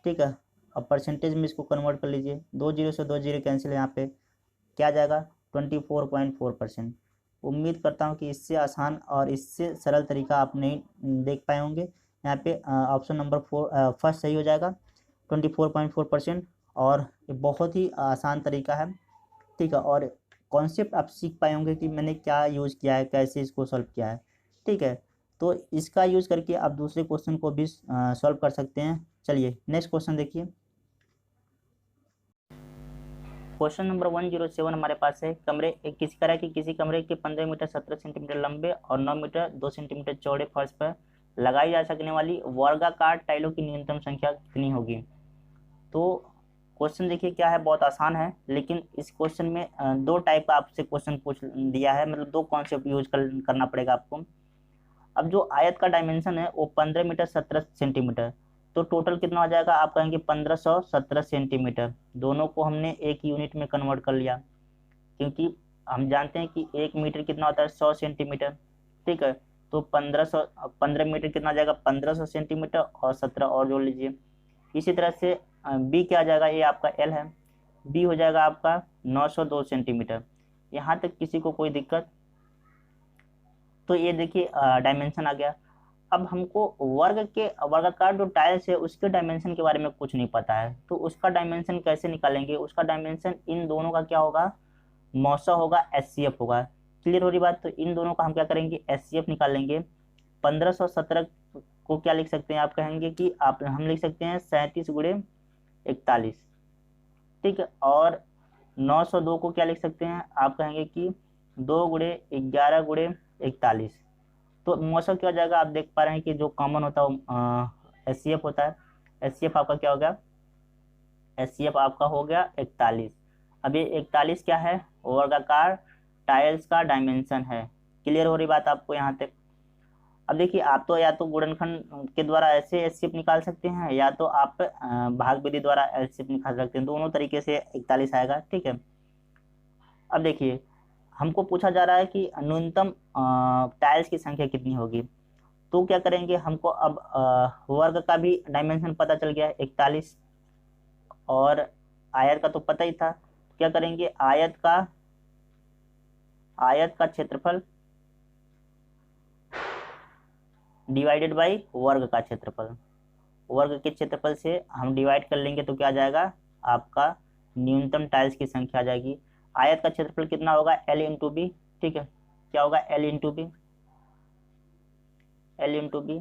ठीक है, अब परसेंटेज में इसको कन्वर्ट कर लीजिए, 2 जीरो से 2 जीरो कैंसिल, यहाँ पे क्या आ जाएगा, 24.4%। उम्मीद करता हूँ कि इससे आसान और इससे सरल तरीका आप नहीं देख पाए होंगे। यहाँ पे ऑप्शन नंबर फर्स्ट सही हो जाएगा, 24.4%। और ये बहुत ही आसान तरीका है। ठीक है, और कॉन्सेप्ट आप सीख पाए होंगे कि मैंने क्या यूज़ किया है, कैसे इसको सॉल्व किया है। ठीक है, तो इसका यूज़ करके आप दूसरे क्वेश्चन को भी सॉल्व कर सकते हैं। चलिए नेक्स्ट क्वेश्चन देखिए। क्वेश्चन नंबर 107 हमारे पास है, कमरे किसी तरह की किसी कमरे के 15 मीटर 17 सेंटीमीटर लंबे और 9 मीटर 2 सेंटीमीटर चौड़े फर्श पर लगाई जा सकने वाली वर्गाकार टाइलों की न्यूनतम संख्या कितनी होगी। तो क्वेश्चन देखिए क्या है, बहुत आसान है, लेकिन इस क्वेश्चन में दो टाइप का आपसे क्वेश्चन पूछ दिया है, मतलब दो कॉन्सेप्ट यूज करना पड़ेगा आपको। अब जो आयत का डायमेंशन है वो 15 मीटर 17 सेंटीमीटर, तो टोटल कितना हो जाएगा, आप कहेंगे 1517 सेंटीमीटर। दोनों को हमने एक यूनिट में कन्वर्ट कर लिया, क्योंकि हम जानते हैं कि 1 मीटर कितना होता है, 100 सेंटीमीटर। ठीक है, तो 15 मीटर कितना आ जाएगा, 1500 सेंटीमीटर, और 17 और जोड़ लीजिए। इसी तरह से बी क्या आ जाएगा, ये आपका एल है, बी हो जाएगा आपका 902 सेंटीमीटर। यहाँ तक किसी को कोई दिक्कत। तो ये देखिए डायमेंशन आ गया। अब हमको वर्गाकार जो टाइल्स है उसके डायमेंशन के बारे में कुछ नहीं पता है, तो उसका डायमेंशन कैसे निकालेंगे। उसका डायमेंशन इन दोनों का क्या होगा, मौसा होगा, SCF होगा। क्लियर हो रही बात। तो इन दोनों का हम क्या करेंगे, SCF निकालेंगे। 1517 को क्या लिख सकते हैं, आप कहेंगे कि हम लिख सकते हैं 37 × 41। ठीक है, और 902 को क्या लिख सकते हैं, आप कहेंगे कि 2 × 11 × 41। तो मौसम क्या हो जाएगा, आप देख पा रहे हैं कि जो कॉमन होता है SCF होता है। SCF आपका क्या हो गया, SCF आपका हो गया 41। अब ये 41 क्या है, वर्गाकार टाइल्स का डायमेंशन है। क्लियर हो रही बात आपको यहाँ तक। अब देखिए आप तो या तो गुणनखंड के द्वारा ऐसे SCF निकाल सकते हैं, या तो आप भाग विधि द्वारा SCF निकाल सकते हैं, दोनों तरीके से 41 आएगा। ठीक है, अब देखिए हमको पूछा जा रहा है कि न्यूनतम टाइल्स की संख्या कितनी होगी। तो क्या करेंगे, हमको अब वर्ग का भी डायमेंशन पता चल गया है 41, और आयत का तो पता ही था। क्या करेंगे, आयत का क्षेत्रफल डिवाइडेड बाई वर्ग का क्षेत्रफल। वर्ग के क्षेत्रफल से हम डिवाइड कर लेंगे तो क्या आ जाएगा, आपका न्यूनतम टाइल्स की संख्या आ जाएगी। आयत का क्षेत्रफल कितना होगा, L × B। ठीक है, क्या होगा, L × B,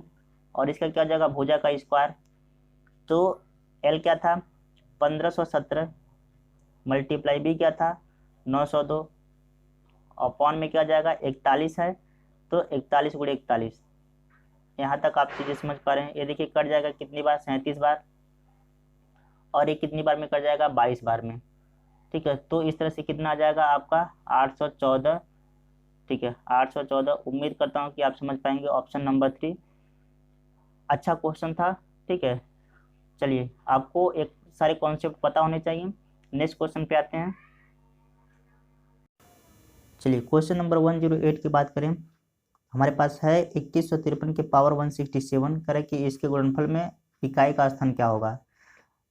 और इसका क्या हो जाएगा, भुजा का स्क्वायर। तो L क्या था, 1517, मल्टीप्लाई B क्या था, 902, अपॉन में क्या जाएगा, 41 है, तो 41 × 41। यहाँ तक आप चीज़ें समझ पा रहे हैं। ये देखिए कट जाएगा कितनी बार, 37 बार, और ये कितनी बार में कट जाएगा, 22 बार में। ठीक है, तो इस तरह से कितना आ जाएगा आपका 814। ठीक है 814। उम्मीद करता हूँ कि आप समझ पाएंगे। ऑप्शन नंबर 3 अच्छा क्वेश्चन था। ठीक है, चलिए आपको एक सारे कॉन्सेप्ट पता होने चाहिए। नेक्स्ट क्वेश्चन पे आते हैं। चलिए क्वेश्चन नंबर 108 की बात करें। हमारे पास है 2153 के पावर 167 करें कि इसके गुणनफल में इकाई का स्थान क्या होगा।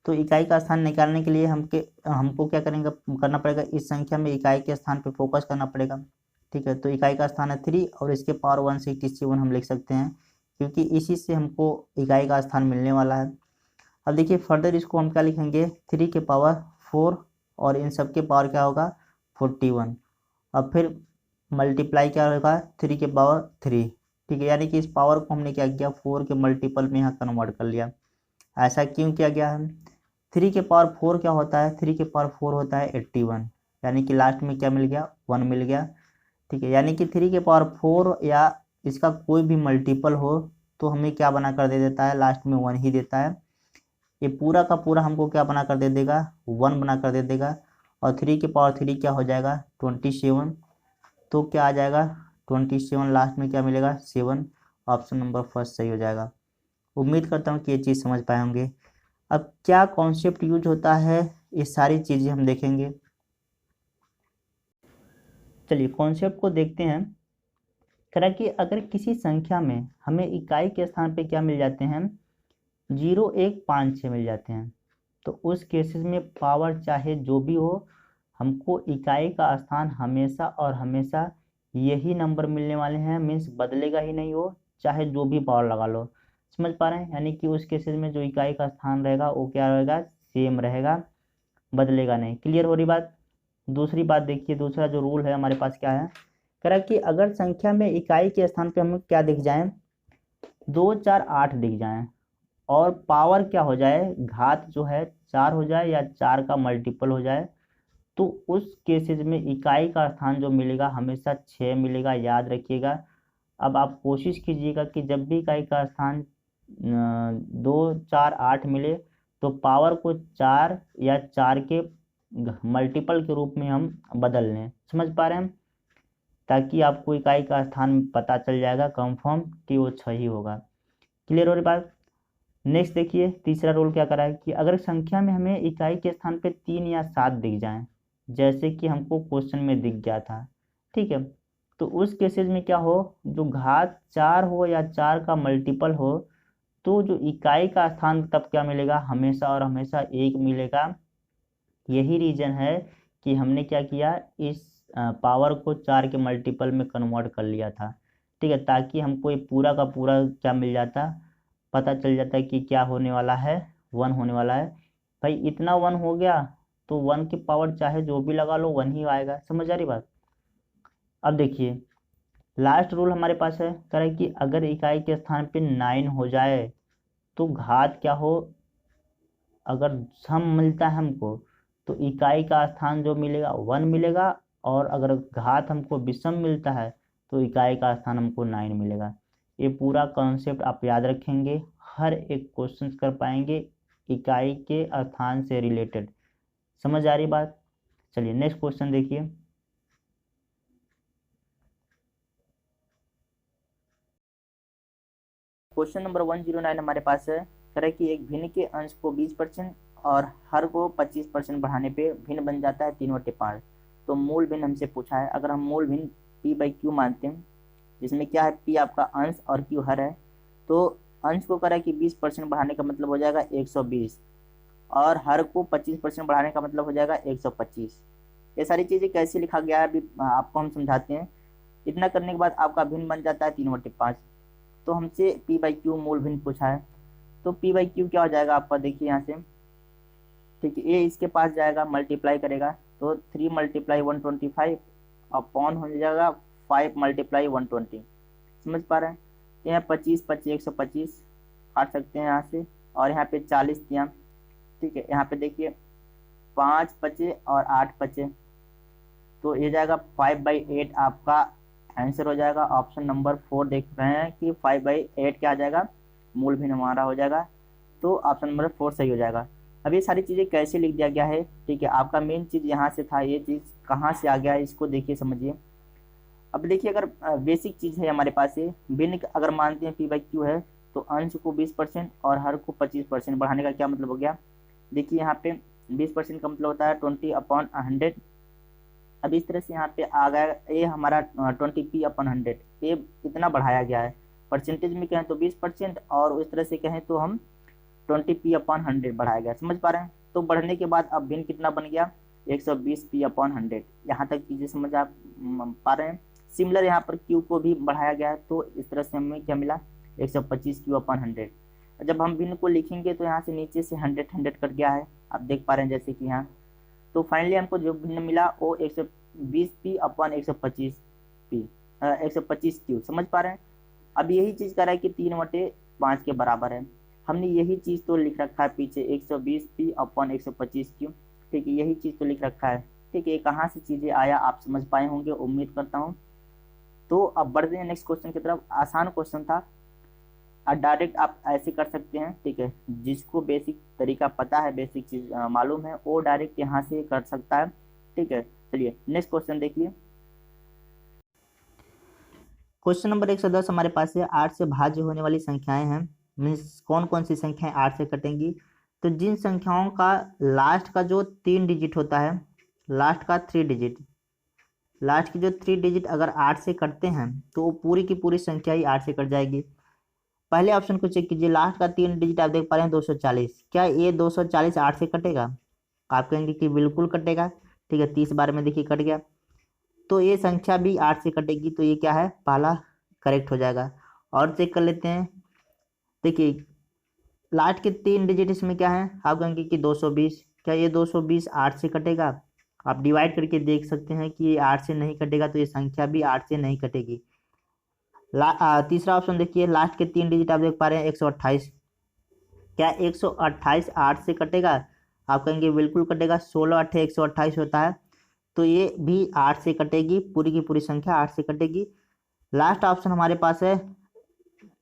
तो इकाई का स्थान निकालने के लिए हमको क्या करना पड़ेगा, इस संख्या में इकाई के स्थान पे फोकस करना पड़ेगा। ठीक है, तो इकाई का स्थान है 3 और इसके पावर 167 हम लिख सकते हैं, क्योंकि इसी से हमको इकाई का स्थान मिलने वाला है। अब देखिए फर्दर इसको हम क्या लिखेंगे, 3 के पावर 4 और इन सब के पावर क्या होगा 41। अब फिर मल्टीप्लाई क्या होगा 3 के पावर 3। ठीक है, यानी कि इस पावर को हमने क्या किया 4 के मल्टीपल में यहाँ कन्वर्ट कर लिया। ऐसा क्यों किया गया है, 3 के पावर 4 क्या होता है, 3 के पावर 4 होता है 81, यानी कि लास्ट में क्या मिल गया 1 मिल गया। ठीक है, यानी कि 3 के पावर 4 या इसका कोई भी मल्टीपल हो तो हमें क्या बना कर दे देता है, लास्ट में 1 ही देता है। ये पूरा का पूरा हमको क्या बना कर दे देगा 1 बना कर दे देगा। और 3 के पावर 3 क्या हो जाएगा 27। तो क्या आ जाएगा 27, लास्ट में क्या मिलेगा 7। ऑप्शन नंबर फर्स्ट सही हो जाएगा। उम्मीद करता हूँ कि ये चीज़ समझ पाए होंगे। अब क्या कॉन्सेप्ट यूज होता है, ये सारी चीज़ें हम देखेंगे। चलिए कॉन्सेप्ट को देखते हैं। कह रहा है कि अगर किसी संख्या में हमें इकाई के स्थान पे क्या मिल जाते हैं 0 1 5 6 मिल जाते हैं, तो उस केसेस में पावर चाहे जो भी हो, हमको इकाई का स्थान हमेशा और हमेशा यही नंबर मिलने वाले हैं। मीन्स बदलेगा ही नहीं, हो चाहे जो भी पावर लगा लो। समझ पा रहे हैं, यानी कि उस केसेस में जो इकाई का स्थान रहेगा वो क्या रहेगा सेम रहेगा, बदलेगा नहीं। क्लियर हो रही बात। दूसरी बात देखिए, दूसरा जो रूल है हमारे पास क्या है, कह रहा है कि अगर संख्या में इकाई के स्थान पे हमें क्या दिख जाए 2 4 8 दिख जाए और पावर क्या हो जाए घात जो है 4 हो जाए या 4 का मल्टीपल हो जाए, तो उस केसेस में इकाई का स्थान जो मिलेगा हमेशा 6 मिलेगा, याद रखिएगा। अब आप कोशिश कीजिएगा कि जब भी इकाई का स्थान 2 4 8 मिले तो पावर को 4 या 4 के मल्टीपल के रूप में हम बदल लें। समझ पा रहे हैं, ताकि आपको इकाई का स्थान पता चल जाएगा कंफर्म कि वो 6 ही होगा। क्लियर हो रही बात। नेक्स्ट देखिए तीसरा रूल क्या करा है कि अगर संख्या में हमें इकाई के स्थान पे 3 या 7 दिख जाएं, जैसे कि हमको क्वेश्चन में दिख गया था, ठीक है, तो उस केसेस में क्या हो, जो घात 4 हो या 4 का मल्टीपल हो, तो जो इकाई का स्थान तब क्या मिलेगा हमेशा और हमेशा 1 मिलेगा। यही रीजन है कि हमने क्या किया, इस पावर को 4 के मल्टीपल में कन्वर्ट कर लिया था। ठीक है, ताकि हमको ये पूरा का पूरा क्या मिल जाता, पता चल जाता है कि क्या होने वाला है 1 होने वाला है। भाई इतना 1 हो गया तो 1 की पावर चाहे जो भी लगा लो 1 ही आएगा। समझ आ रही बात। अब देखिए लास्ट रूल हमारे पास है, कह रहा है कि अगर इकाई के स्थान पे 9 हो जाए तो घात क्या हो, अगर सम मिलता है हमको तो इकाई का स्थान जो मिलेगा 1 मिलेगा, और अगर घात हमको विषम मिलता है तो इकाई का स्थान हमको 9 मिलेगा। ये पूरा कॉन्सेप्ट आप याद रखेंगे, हर एक क्वेश्चन कर पाएंगे इकाई के स्थान से रिलेटेड। समझ आ रही बात। चलिए नेक्स्ट क्वेश्चन देखिए। क्वेश्चन नंबर 109 हमारे पास है, कह रहा है कि एक भिन्न के अंश को 20% और हर को 25% बढ़ाने पे भिन्न बन जाता है 3/5। तो मूल भिन्न हमसे पूछा है। अगर हम मूल भिन्न p/q मानते हैं, जिसमें क्या है p आपका अंश और q हर है, तो अंश को कह रहा है कि 20% बढ़ाने का मतलब हो जाएगा 120 और हर को 25% बढ़ाने का मतलब हो जाएगा 125। ये सारी चीज़ें कैसे लिखा गया है अभी आपको हम समझाते हैं। इतना करने के बाद आपका भिन्न बन जाता है 3/5। तो हमसे p/q मूल भिन्न पूछा है, तो p/q क्या हो जाएगा आपका, देखिए यहाँ से, ठीक है, ये इसके पास जाएगा मल्टीप्लाई करेगा तो 3 × 125 अपॉन हो जाएगा 5 × 120। समझ पा रहे हैं। तो यहाँ 25 25 125 काट सकते हैं यहाँ से, और यहाँ पे 40 दिया। ठीक है, यहाँ पे देखिए 5 बचे और 8 बचे, तो ये जाएगा 5/8 आपका आंसर हो जाएगा। ऑप्शन नंबर 4 देख रहे हैं कि 5/8 क्या आ जाएगा, मूल भिन्न हमारा हो जाएगा। तो ऑप्शन नंबर 4 सही हो जाएगा। अब ये सारी चीज़ें कैसे लिख दिया गया है, ठीक है, आपका मेन चीज़ यहाँ से था, ये चीज़ कहाँ से आ गया है इसको देखिए समझिए। अब देखिए अगर बेसिक चीज़ है हमारे पास ये भिन्न अगर मानते हैं P/Q है तो अंश को 20% और हर को 25% बढ़ाने का क्या मतलब हो गया। देखिए यहाँ पे 20% का मतलब होता है 20/100। अब इस तरह से यहाँ पे आ गया ये हमारा 20P/100, ये इतना बढ़ाया गया है। परसेंटेज में कहें तो 20% और इस तरह से कहें तो हम 20P/100 बढ़ाया गया। समझ पा रहे हैं। तो बढ़ने के बाद अब भिन्न कितना बन गया 120P/100। यहाँ तक चीजें समझ आप पा रहे हैं। सिमिलर यहाँ पर Q को भी बढ़ाया गया है तो इस तरह से हमें क्या मिला 125Q/100। जब हम भिन्न को लिखेंगे तो यहाँ से नीचे से 100 कट गया है, आप देख पा रहे हैं जैसे कि यहाँ। तो फाइनली हमको जो भिन्न मिला वो 120P/125P 125Q। समझ पा रहे हैं। अब यही चीज कह रहा है कि 3/5 के बराबर है। हमने यही चीज तो लिख रखा है पीछे 120P/125Q। ठीक है, यही चीज तो लिख रखा है। ठीक है, ये कहाँ से चीजें आया आप समझ पाए होंगे, उम्मीद करता हूँ। तो अब बढ़ते हैं नेक्स्ट क्वेश्चन की तरफ। आसान क्वेश्चन था और डायरेक्ट आप ऐसे कर सकते हैं। ठीक है, जिसको बेसिक तरीका पता है, बेसिक चीज मालूम है, वो डायरेक्ट यहाँ से कर सकता है। ठीक है, चलिए नेक्स्ट क्वेश्चन देखिए। क्वेश्चन नंबर 110 हमारे पास है 8 से भाज्य होने वाली संख्याएं हैं। मीन्स कौन कौन सी संख्याएं 8 से कटेंगी। तो जिन संख्याओं का लास्ट का जो 3 डिजिट होता है, लास्ट का 3 डिजिट, लास्ट की जो 3 डिजिट अगर 8 से कटते हैं तो वो पूरी की पूरी संख्या ही 8 से कट जाएगी। पहले ऑप्शन को चेक कीजिए, लास्ट का 3 डिजिट आप देख पा रहे हैं 240। क्या ये 240 8 से कटेगा। आप कहेंगे कि बिल्कुल कटेगा। ठीक है, 30 बार में देखिए कट गया। तो ये संख्या भी 8 से कटेगी, तो ये क्या है पहला करेक्ट हो जाएगा। और चेक कर लेते हैं। देखिए लास्ट के 3 डिजिट इसमें क्या है, आप कहेंगे कि 220। क्या ये 220 8 से कटेगा। आप डिवाइड करके देख सकते हैं कि ये 8 से नहीं कटेगा, तो ये संख्या भी 8 से नहीं कटेगी। तीसरा ऑप्शन देखिए, लास्ट के 3 डिजिट आप देख पा रहे हैं 128। क्या 128 8 से कटेगा। आप कहेंगे बिल्कुल कटेगा, 16 8 128 होता है, तो ये भी 8 से कटेगी, पूरी की पूरी संख्या 8 से कटेगी। लास्ट ऑप्शन हमारे पास है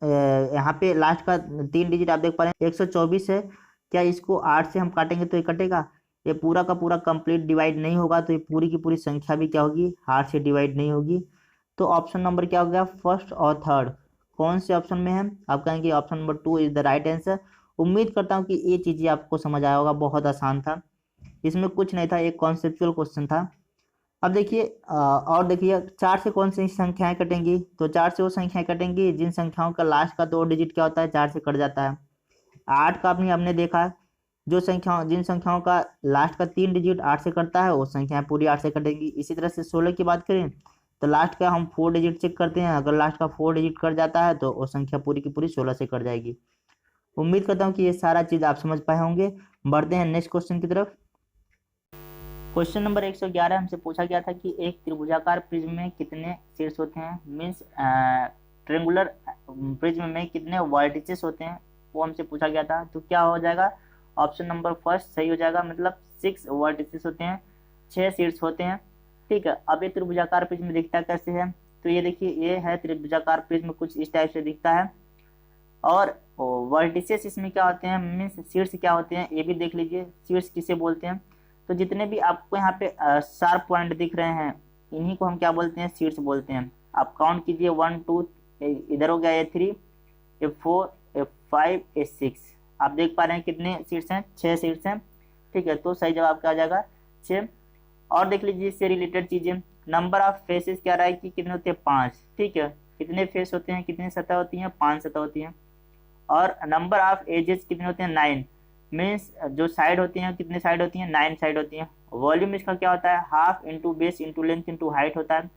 यहाँ पे लास्ट का 3 डिजिट आप देख पा रहे हैं 124 है। क्या इसको 8 से हम काटेंगे तो ये कटेगा। ये पूरा का पूरा कंप्लीट डिवाइड नहीं होगा, तो ये पूरी की पूरी संख्या भी क्या होगी 8 से डिवाइड नहीं होगी। तो ऑप्शन नंबर क्या हो गया फर्स्ट और थर्ड, कौन से ऑप्शन में है। आप कहेंगे option number 2 is the right answer. उम्मीद करता हूँ कि ये चीज़ें आपको समझ आया होगा, बहुत आसान था, इसमें कुछ नहीं था, एक कॉन्सेप्चुअल क्वेश्चन था। अब देखिए और देखिए 4 से कौन सी संख्याएं कटेंगी। तो 4 से वो संख्याएं कटेंगी जिन संख्याओं का लास्ट का 2 डिजिट क्या होता है 4 से कट जाता है। 8 का अपनी हमने देखा, जो संख्याओं जिन संख्याओं का लास्ट का 3 डिजिट 8 से कटता है वो संख्याएं पूरी 8 से कटेंगी। इसी तरह से 16 की बात करें तो लास्ट का हम 4 डिजिट चेक करते हैं, अगर लास्ट का 4 डिजिट कट जाता है तो वो संख्या पूरी की पूरी 16 से कट जाएगी। उम्मीद करता हूँ कि ये सारा चीज़ आप समझ पाए होंगे। बढ़ते हैं नेक्स्ट क्वेश्चन की तरफ। क्वेश्चन नंबर 111 हमसे पूछा गया था कि एक त्रिभुजाकार प्रिज्म में कितने शीर्ष होते हैं। मीन्स ट्रेंगुलर प्रिज्म में कितने वर्टिसेस होते हैं, वो हमसे पूछा गया था। तो क्या हो जाएगा ऑप्शन नंबर फर्स्ट सही हो जाएगा, मतलब 6 वर्टिसेस होते हैं, 6 शीर्ष होते हैं। ठीक है, अब ये त्रिभुजाकार प्रिज्म दिखता कैसे है। तो ये देखिए ये है त्रिभुजाकार प्रिज्म, कुछ इस टाइप से दिखता है। और वर्टिसेस इसमें क्या होते हैं, मीन्स शीर्ष क्या होते हैं ये भी देख लीजिए, शीर्ष किसे बोलते हैं। तो जितने भी आपको यहाँ पे शार्प पॉइंट दिख रहे हैं इन्हीं को हम क्या बोलते हैं शीर्ष बोलते हैं। आप काउंट कीजिए 1 2 इधर हो गया A3 A4 A5 A6, आप देख पा रहे हैं कितने शीर्ष हैं 6 शीर्ष हैं। ठीक है, तो सही जवाब क्या आ जाएगा 6। और देख लीजिए इससे रिलेटेड चीजें, नंबर ऑफ फेसेस क्या रहा है कि कितने होते हैं 5। ठीक है, कितने फेस होते हैं, कितनी सतह होती हैं 5 सतह होती हैं। और नंबर ऑफ एजेस कितने होते हैं 9। मीन्स जो साइड होती हैं कितनी साइड होती हैं 9 साइड होती हैं। वॉल्यूम इसका क्या होता है half into base into length into height होता है।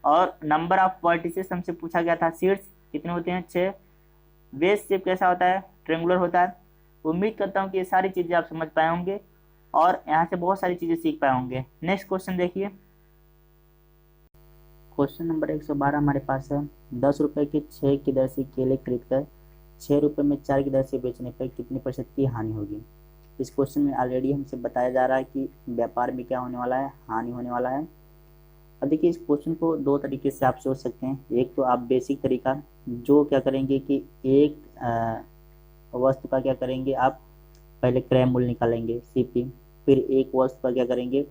और नंबर ऑफ वर्टिसेस हमसे पूछा गया था शीर्ष कितने होते हैं 6। बेस शेप कैसा होता है ट्रेंगुलर होता है। उम्मीद करता हूँ कि ये सारी चीज़ें आप समझ पाए होंगे और यहाँ से बहुत सारी चीज़ें सीख पाए होंगे। नेक्स्ट क्वेश्चन देखिए। क्वेश्चन नंबर 112 हमारे पास है 10 रुपये के 6 की दर से केले खरीद कर 6 रुपये में 4 की दर से बेचने पर कितनी % की हानि होगी। इस क्वेश्चन में ऑलरेडी हमसे बताया जा रहा है कि व्यापार में क्या होने वाला है हानि होने वाला है। अब देखिए इस क्वेश्चन को 2 तरीके से आप सोच सकते हैं। एक तो आप बेसिक तरीका जो क्या करेंगे कि एक वस्तु का क्या करेंगे आप पहले क्रय मूल्य निकालेंगे CP, फिर एक वस्तु का क्या करेंगे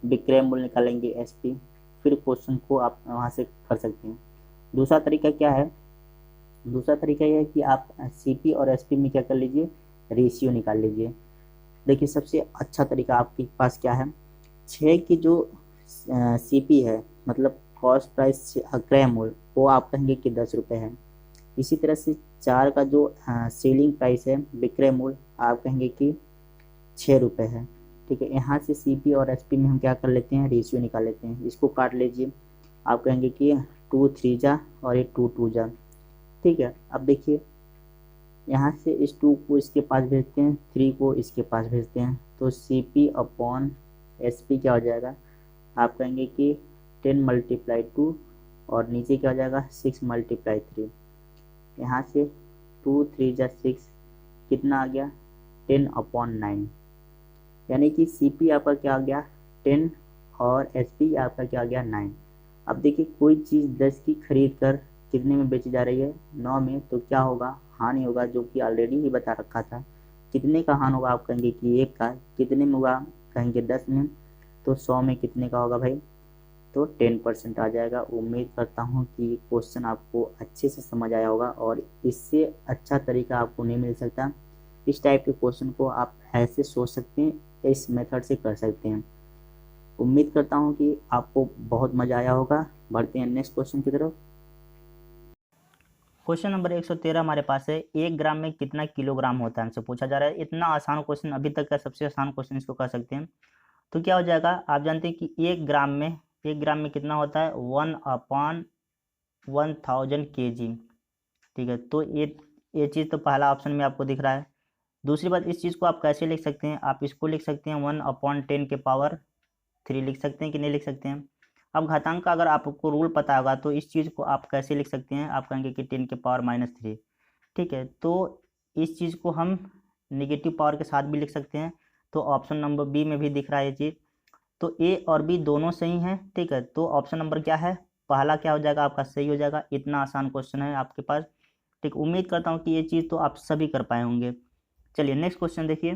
विक्रय मूल्य निकालेंगे SP, फिर क्वेश्चन को आप वहाँ से कर सकते हैं। दूसरा तरीका क्या है, दूसरा तरीका यह है कि आप सीपी और एसपी में क्या कर लीजिए, रेशियो निकाल लीजिए। देखिए सबसे अच्छा तरीका आपके पास क्या है, 6 की जो सीपी है मतलब कॉस्ट प्राइस क्रय मूल्य, वो आप कहेंगे कि 10 रुपये है। इसी तरह से 4 का जो सेलिंग प्राइस है विक्रय मूल्य, आप कहेंगे कि 6 रुपये है। ठीक है, यहाँ से सीपी और एसपी में हम क्या कर लेते हैं, रेशियो निकाल लेते हैं। इसको काट लीजिए, आप कहेंगे कि 2 3 जा और ये 2 2 जा। ठीक है, अब देखिए यहाँ से इस 2 को इसके पास भेजते हैं, 3 को इसके पास भेजते हैं, तो C P upon S P क्या हो जाएगा, आप कहेंगे कि 10 × 2 और नीचे क्या हो जाएगा 6 × 3। यहाँ से 2 3 जा 6 कितना आ गया 10/9, यानी कि सी पी आपका क्या आ गया 10 और एस पी आपका क्या आ गया 9। अब देखिए कोई चीज़ 10 की खरीद कर कितने में बेची जा रही है 9 में, तो क्या होगा, हानि होगा, जो कि ऑलरेडी ही बता रखा था। कितने का हानि होगा, आप कहेंगे कि 1 का। कितने में होगा, कहेंगे 10 में। तो 100 में कितने का होगा भाई, तो 10% आ जाएगा। उम्मीद करता हूँ कि क्वेश्चन आपको अच्छे से समझ आया होगा और इससे अच्छा तरीका आपको नहीं मिल सकता। इस टाइप के क्वेश्चन को आप ऐसे सोच सकते हैं, इस मेथड से कर सकते हैं। उम्मीद करता हूँ कि आपको बहुत मज़ा आया होगा। बढ़ते हैं नेक्स्ट क्वेश्चन की तरफ। क्वेश्चन नंबर 113 हमारे पास है, 1 ग्राम में कितना किलोग्राम होता है, हमसे पूछा जा रहा है। इतना आसान क्वेश्चन, अभी तक का सबसे आसान क्वेश्चन इसको कर सकते हैं। तो क्या हो जाएगा, आप जानते हैं कि 1 ग्राम में कितना होता है 1/1000 kg। ठीक है, तो ये चीज़ तो पहला ऑप्शन में आपको दिख रहा है। दूसरी बात, इस चीज़ को आप कैसे लिख सकते हैं, आप इसको लिख सकते हैं 1/10⁻³ लिख सकते हैं कि नहीं लिख सकते हैं। अब घातांक का अगर आपको रूल पता होगा तो इस चीज़ को आप कैसे लिख सकते हैं, आप कहेंगे कि 10⁻³ ठीक है, तो इस चीज़ को हम नेगेटिव पावर के साथ भी लिख सकते हैं। तो ऑप्शन नंबर बी में भी दिख रहा है ये चीज़, तो ए और बी दोनों सही हैं। ठीक है, तो ऑप्शन नंबर क्या है, पहला क्या हो जाएगा आपका सही हो जाएगा। इतना आसान क्वेश्चन है आपके पास। ठीक, उम्मीद करता हूँ कि ये चीज़ तो आप सभी कर पाए होंगे। चलिए नेक्स्ट क्वेश्चन देखिए।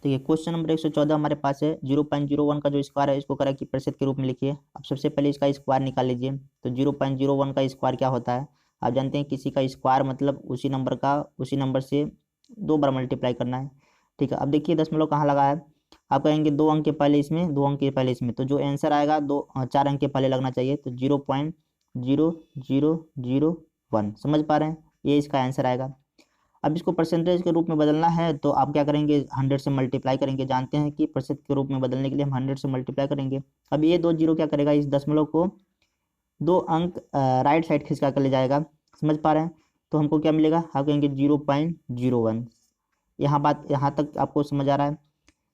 देखिए क्वेश्चन नंबर 114 हमारे पास है, 0.01 का जो स्क्वायर है इसको करा कि प्रतिशत के रूप में लिखिए। अब सबसे पहले इसका स्क्वायर निकाल लीजिए। तो 0.01 का स्क्वायर क्या होता है, आप जानते हैं किसी का स्क्वायर मतलब उसी नंबर से 2 बार मल्टीप्लाई करना है। ठीक है, अब देखिए 10 कहाँ लगा है, आप कहेंगे 2 अंक के पहले इसमें, 2 अंक के पहले इसमें, तो जो आंसर आएगा 4 अंक के पहले लगना चाहिए। तो 0.0001 समझ पा रहे हैं, ये इसका आंसर आएगा। अब इसको परसेंटेज के रूप में बदलना है तो आप क्या करेंगे 100 से मल्टीप्लाई करेंगे। जानते हैं कि प्रतिशत के रूप में बदलने के लिए हम 100 से मल्टीप्लाई करेंगे। अब ये 2 जीरो क्या करेगा, इस दशमलव को 2 अंक राइट साइड खिसका कर ले जाएगा। समझ पा रहे हैं, तो हमको क्या मिलेगा, आप कहेंगे 0.01। यहाँ तक आपको समझ आ रहा है,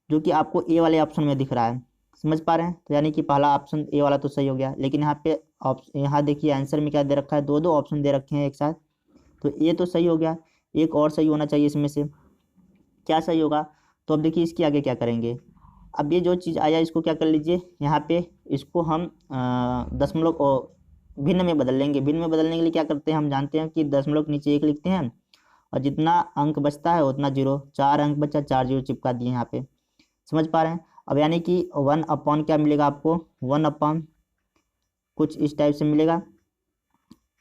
जो कि आपको ए वाले ऑप्शन में दिख रहा है। समझ पा रहे हैं, तो यानी कि पहला ऑप्शन ए वाला तो सही हो गया, लेकिन यहाँ देखिए आंसर में क्या दे रखा है, 2 ऑप्शन दे रखे हैं एक साथ। तो ये तो सही हो गया, एक और सही होना चाहिए इसमें से, क्या सही होगा। तो अब देखिए इसके आगे क्या करेंगे, अब ये जो चीज़ आया इसको क्या कर लीजिए, यहाँ पे इसको हम दशमलव भिन्न में बदल लेंगे। भिन्न में बदलने के लिए क्या करते हैं, हम जानते हैं कि दशमलव के नीचे 1 लिखते हैं और जितना अंक बचता है उतना जीरो, 4 अंक बचा, 4 जीरो चिपका दिए यहाँ पे। समझ पा रहे हैं, अब यानी कि 1 क्या मिलेगा आपको, 1 कुछ इस टाइप से मिलेगा।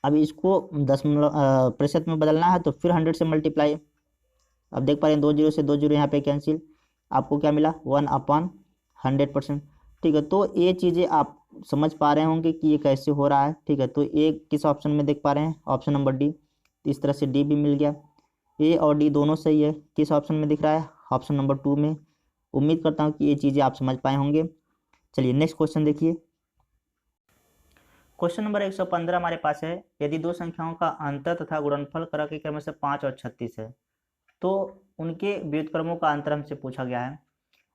अब इसको दशमलव प्रतिशत में बदलना है तो फिर 100 से मल्टीप्लाई। अब देख पा रहे हैं 2 जीरो से 2 जीरो यहाँ पे कैंसिल, आपको क्या मिला 1/100%। ठीक है, तो ये चीज़ें आप समझ पा रहे होंगे कि ये कैसे हो रहा है। ठीक है, तो ये किस ऑप्शन में देख पा रहे हैं, ऑप्शन नंबर डी। इस तरह से डी भी मिल गया, ए और डी दोनों सही है। किस ऑप्शन में दिख रहा है, ऑप्शन नंबर 2 में। उम्मीद करता हूँ कि ये चीज़ें आप समझ पाए होंगे। चलिए नेक्स्ट क्वेश्चन देखिए। क्वेश्चन नंबर 115 हमारे पास है, यदि 2 संख्याओं का अंतर तथा गुणनफल क्रम के क्रम से 5 और 36 है तो उनके व्युत्क्रमों का अंतर हमसे पूछा गया है।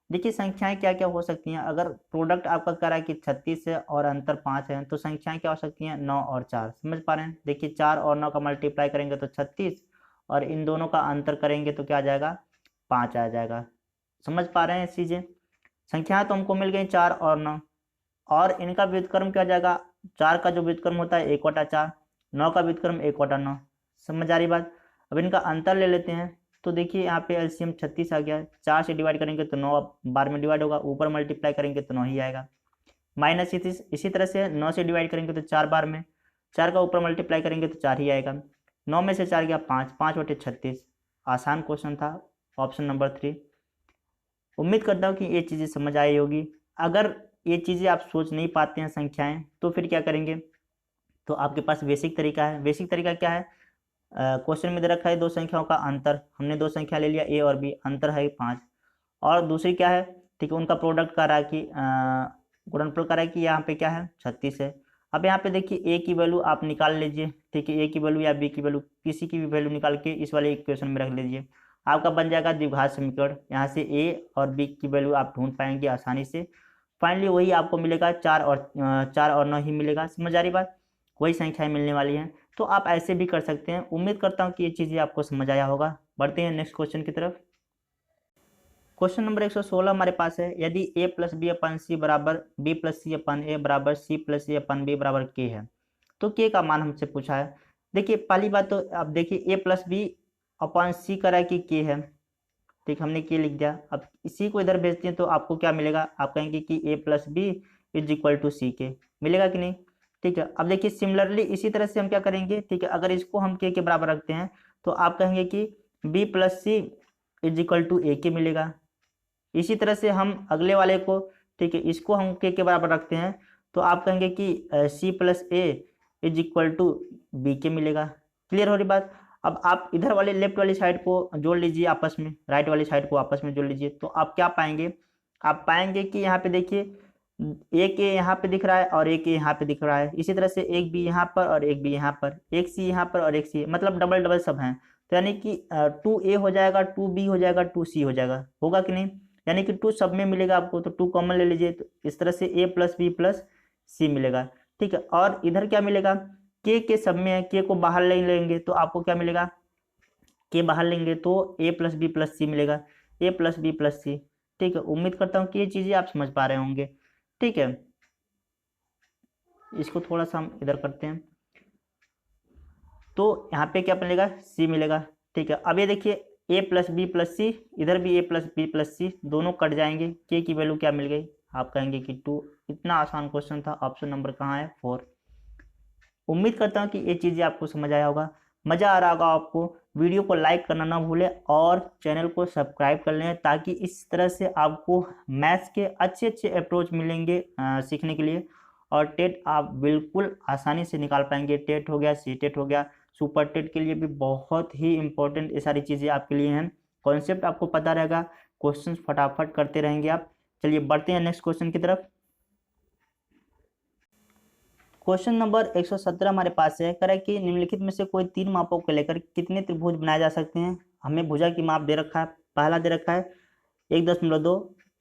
देखिए संख्याएं क्या क्या हो सकती हैं, अगर प्रोडक्ट आपका कह रहा है कि 36 है और अंतर 5 है तो संख्याएं क्या हो सकती हैं 9 और 4। समझ पा रहे हैं, देखिए 4 और 9 का मल्टीप्लाई करेंगे तो 36 और इन दोनों का अंतर करेंगे तो क्या आ जाएगा 5 आ जाएगा। समझ पा रहे हैं चीज़ें, संख्याएं तो हमको मिल गई 4 और 9 और इनका व्युत्क्रम क्या हो जाएगा, 4 का जो व्युत्क्रम होता है 1/4, 9 का व्युत्क्रम 1/9। समझ आ रही बात। अब इनका अंतर ले लेते हैं, तो देखिए यहाँ पे एलसीएम 36 आ गया, 4 से डिवाइड करेंगे तो 9 बार में डिवाइड होगा, ऊपर मल्टीप्लाई करेंगे तो 9 ही आएगा। माइनस इसी तरह से 9 से डिवाइड करेंगे तो 4 बार में, 4 का ऊपर मल्टीप्लाई करेंगे तो 4 ही आएगा। 9 में से 4 गया 5, 5/36। आसान क्वेश्चन था, ऑप्शन नंबर 3। उम्मीद करता हूँ कि ये चीज़ें समझ आई होगी। अगर ये चीज़ें आप सोच नहीं पाते हैं संख्याएं, तो फिर क्या करेंगे, तो आपके पास बेसिक तरीका है। बेसिक तरीका क्या है, क्वेश्चन में दे रखा है दो संख्याओं का अंतर, हमने दो संख्या ले लिया ए और बी, अंतर है 5। और दूसरी क्या है, ठीक है, उनका प्रोडक्ट कर रहा है कि गुणनफल कर रहा है कि यहाँ पे क्या है 36 है। अब यहाँ पे देखिए ए की वैल्यू आप निकाल लीजिए, ठीक है, ए की वैल्यू या बी की वैल्यू, किसी की भी वैल्यू निकाल के इस वाले इक्वेशन में रख लीजिए, आपका बन जाएगा द्विघात समीकरण। यहाँ से ए और बी की वैल्यू आप ढूंढ पाएंगे आसानी से। फाइनली वही आपको मिलेगा 4 और 9 ही मिलेगा। समझ आ रही बात, वही संख्याएं मिलने वाली हैं। तो आप ऐसे भी कर सकते हैं। उम्मीद करता हूँ कि ये चीज़ें आपको समझ आया होगा। बढ़ते हैं नेक्स्ट क्वेश्चन की तरफ। क्वेश्चन नंबर 116 हमारे पास है, यदि a प्लस बी अपन सी बराबर b प्लस सी अपन ए बराबर c प्लस ए अपन बी बराबर k है, तो k का मान हमसे पूछा है। देखिए पहली बात तो आप देखिए a प्लस बी अपन सी करा कि k है, ठीक, हमने k लिख दिया। अब इसी को इधर भेजते हैं तो आपको क्या मिलेगा, आप कहेंगे कि a plus B is equal to C के, मिलेगा कि नहीं, ठीक है। अब देखिए सिमिलरली इसी तरह से हम क्या करेंगे, ठीक है, अगर इसको हम k के बराबर रखते हैं तो आप कहेंगे कि b plus C is equal to A के मिलेगा। इसी तरह से हम अगले वाले को, ठीक है, इसको हम के बराबर रखते हैं तो आप कहेंगे कि C plus A is equal to B के मिलेगा। क्लियर हो रही बात। अब आप इधर वाले लेफ्ट वाली साइड को जोड़ लीजिए आपस में, राइट वाली साइड को आपस में जोड़ लीजिए, तो आप क्या पाएंगे, आप पाएंगे कि यहाँ पे देखिए एक ए यहाँ पे दिख रहा है और एक ए यहाँ पे दिख रहा है। इसी तरह से एक बी यहाँ पर और एक बी यहाँ पर, एक सी यहाँ पर और एक सी, मतलब डबल डबल सब हैं। तो यानी कि 2a हो जाएगा, 2b हो जाएगा, 2c हो जाएगा, होगा कि नहीं, यानी कि 2 सब में मिलेगा आपको, तो 2 कॉमन ले लीजिए, तो इस तरह से a प्लस बी प्लस सी मिलेगा, ठीक है। और इधर क्या मिलेगा, के सब में है, के को बाहर ले लेंगे तो आपको क्या मिलेगा, के बाहर लेंगे तो a प्लस बी प्लस सी मिलेगा, a प्लस बी प्लस सी, ठीक है। उम्मीद करता हूँ कि ये चीज़ें आप समझ पा रहे होंगे, ठीक है। इसको थोड़ा सा हम इधर करते हैं, तो यहाँ पे क्या मिलेगा, सी मिलेगा, ठीक है। अब ये देखिए a प्लस बी प्लस सी, इधर भी a प्लस बी प्लस सी, दोनों कट जाएंगे, k की वैल्यू क्या मिल गई, आप कहेंगे कि 2। इतना आसान क्वेश्चन था, ऑप्शन नंबर कहाँ है, 4। उम्मीद करता हूँ कि ये चीज़ें आपको समझ आया होगा, मज़ा आ रहा होगा आपको। वीडियो को लाइक करना ना भूलें और चैनल को सब्सक्राइब कर लें, ताकि इस तरह से आपको मैथ्स के अच्छे अच्छे अप्रोच मिलेंगे सीखने के लिए, और टेट आप बिल्कुल आसानी से निकाल पाएंगे। टेट हो गया, सी टेट हो गया, सुपर टेट के लिए भी बहुत ही इंपॉर्टेंट ये सारी चीज़ें आपके लिए हैं। कॉन्सेप्ट आपको पता रहेगा, क्वेश्चन फटाफट करते रहेंगे आप। चलिए बढ़ते हैं नेक्स्ट क्वेश्चन की तरफ। क्वेश्चन नंबर 117 हमारे पास है, कह रहा है कि निम्नलिखित में से कोई 3 मापों को लेकर कितने त्रिभुज बनाए जा सकते हैं। हमें भुजा की माप दे रखा है, पहला दे रखा है 1.2,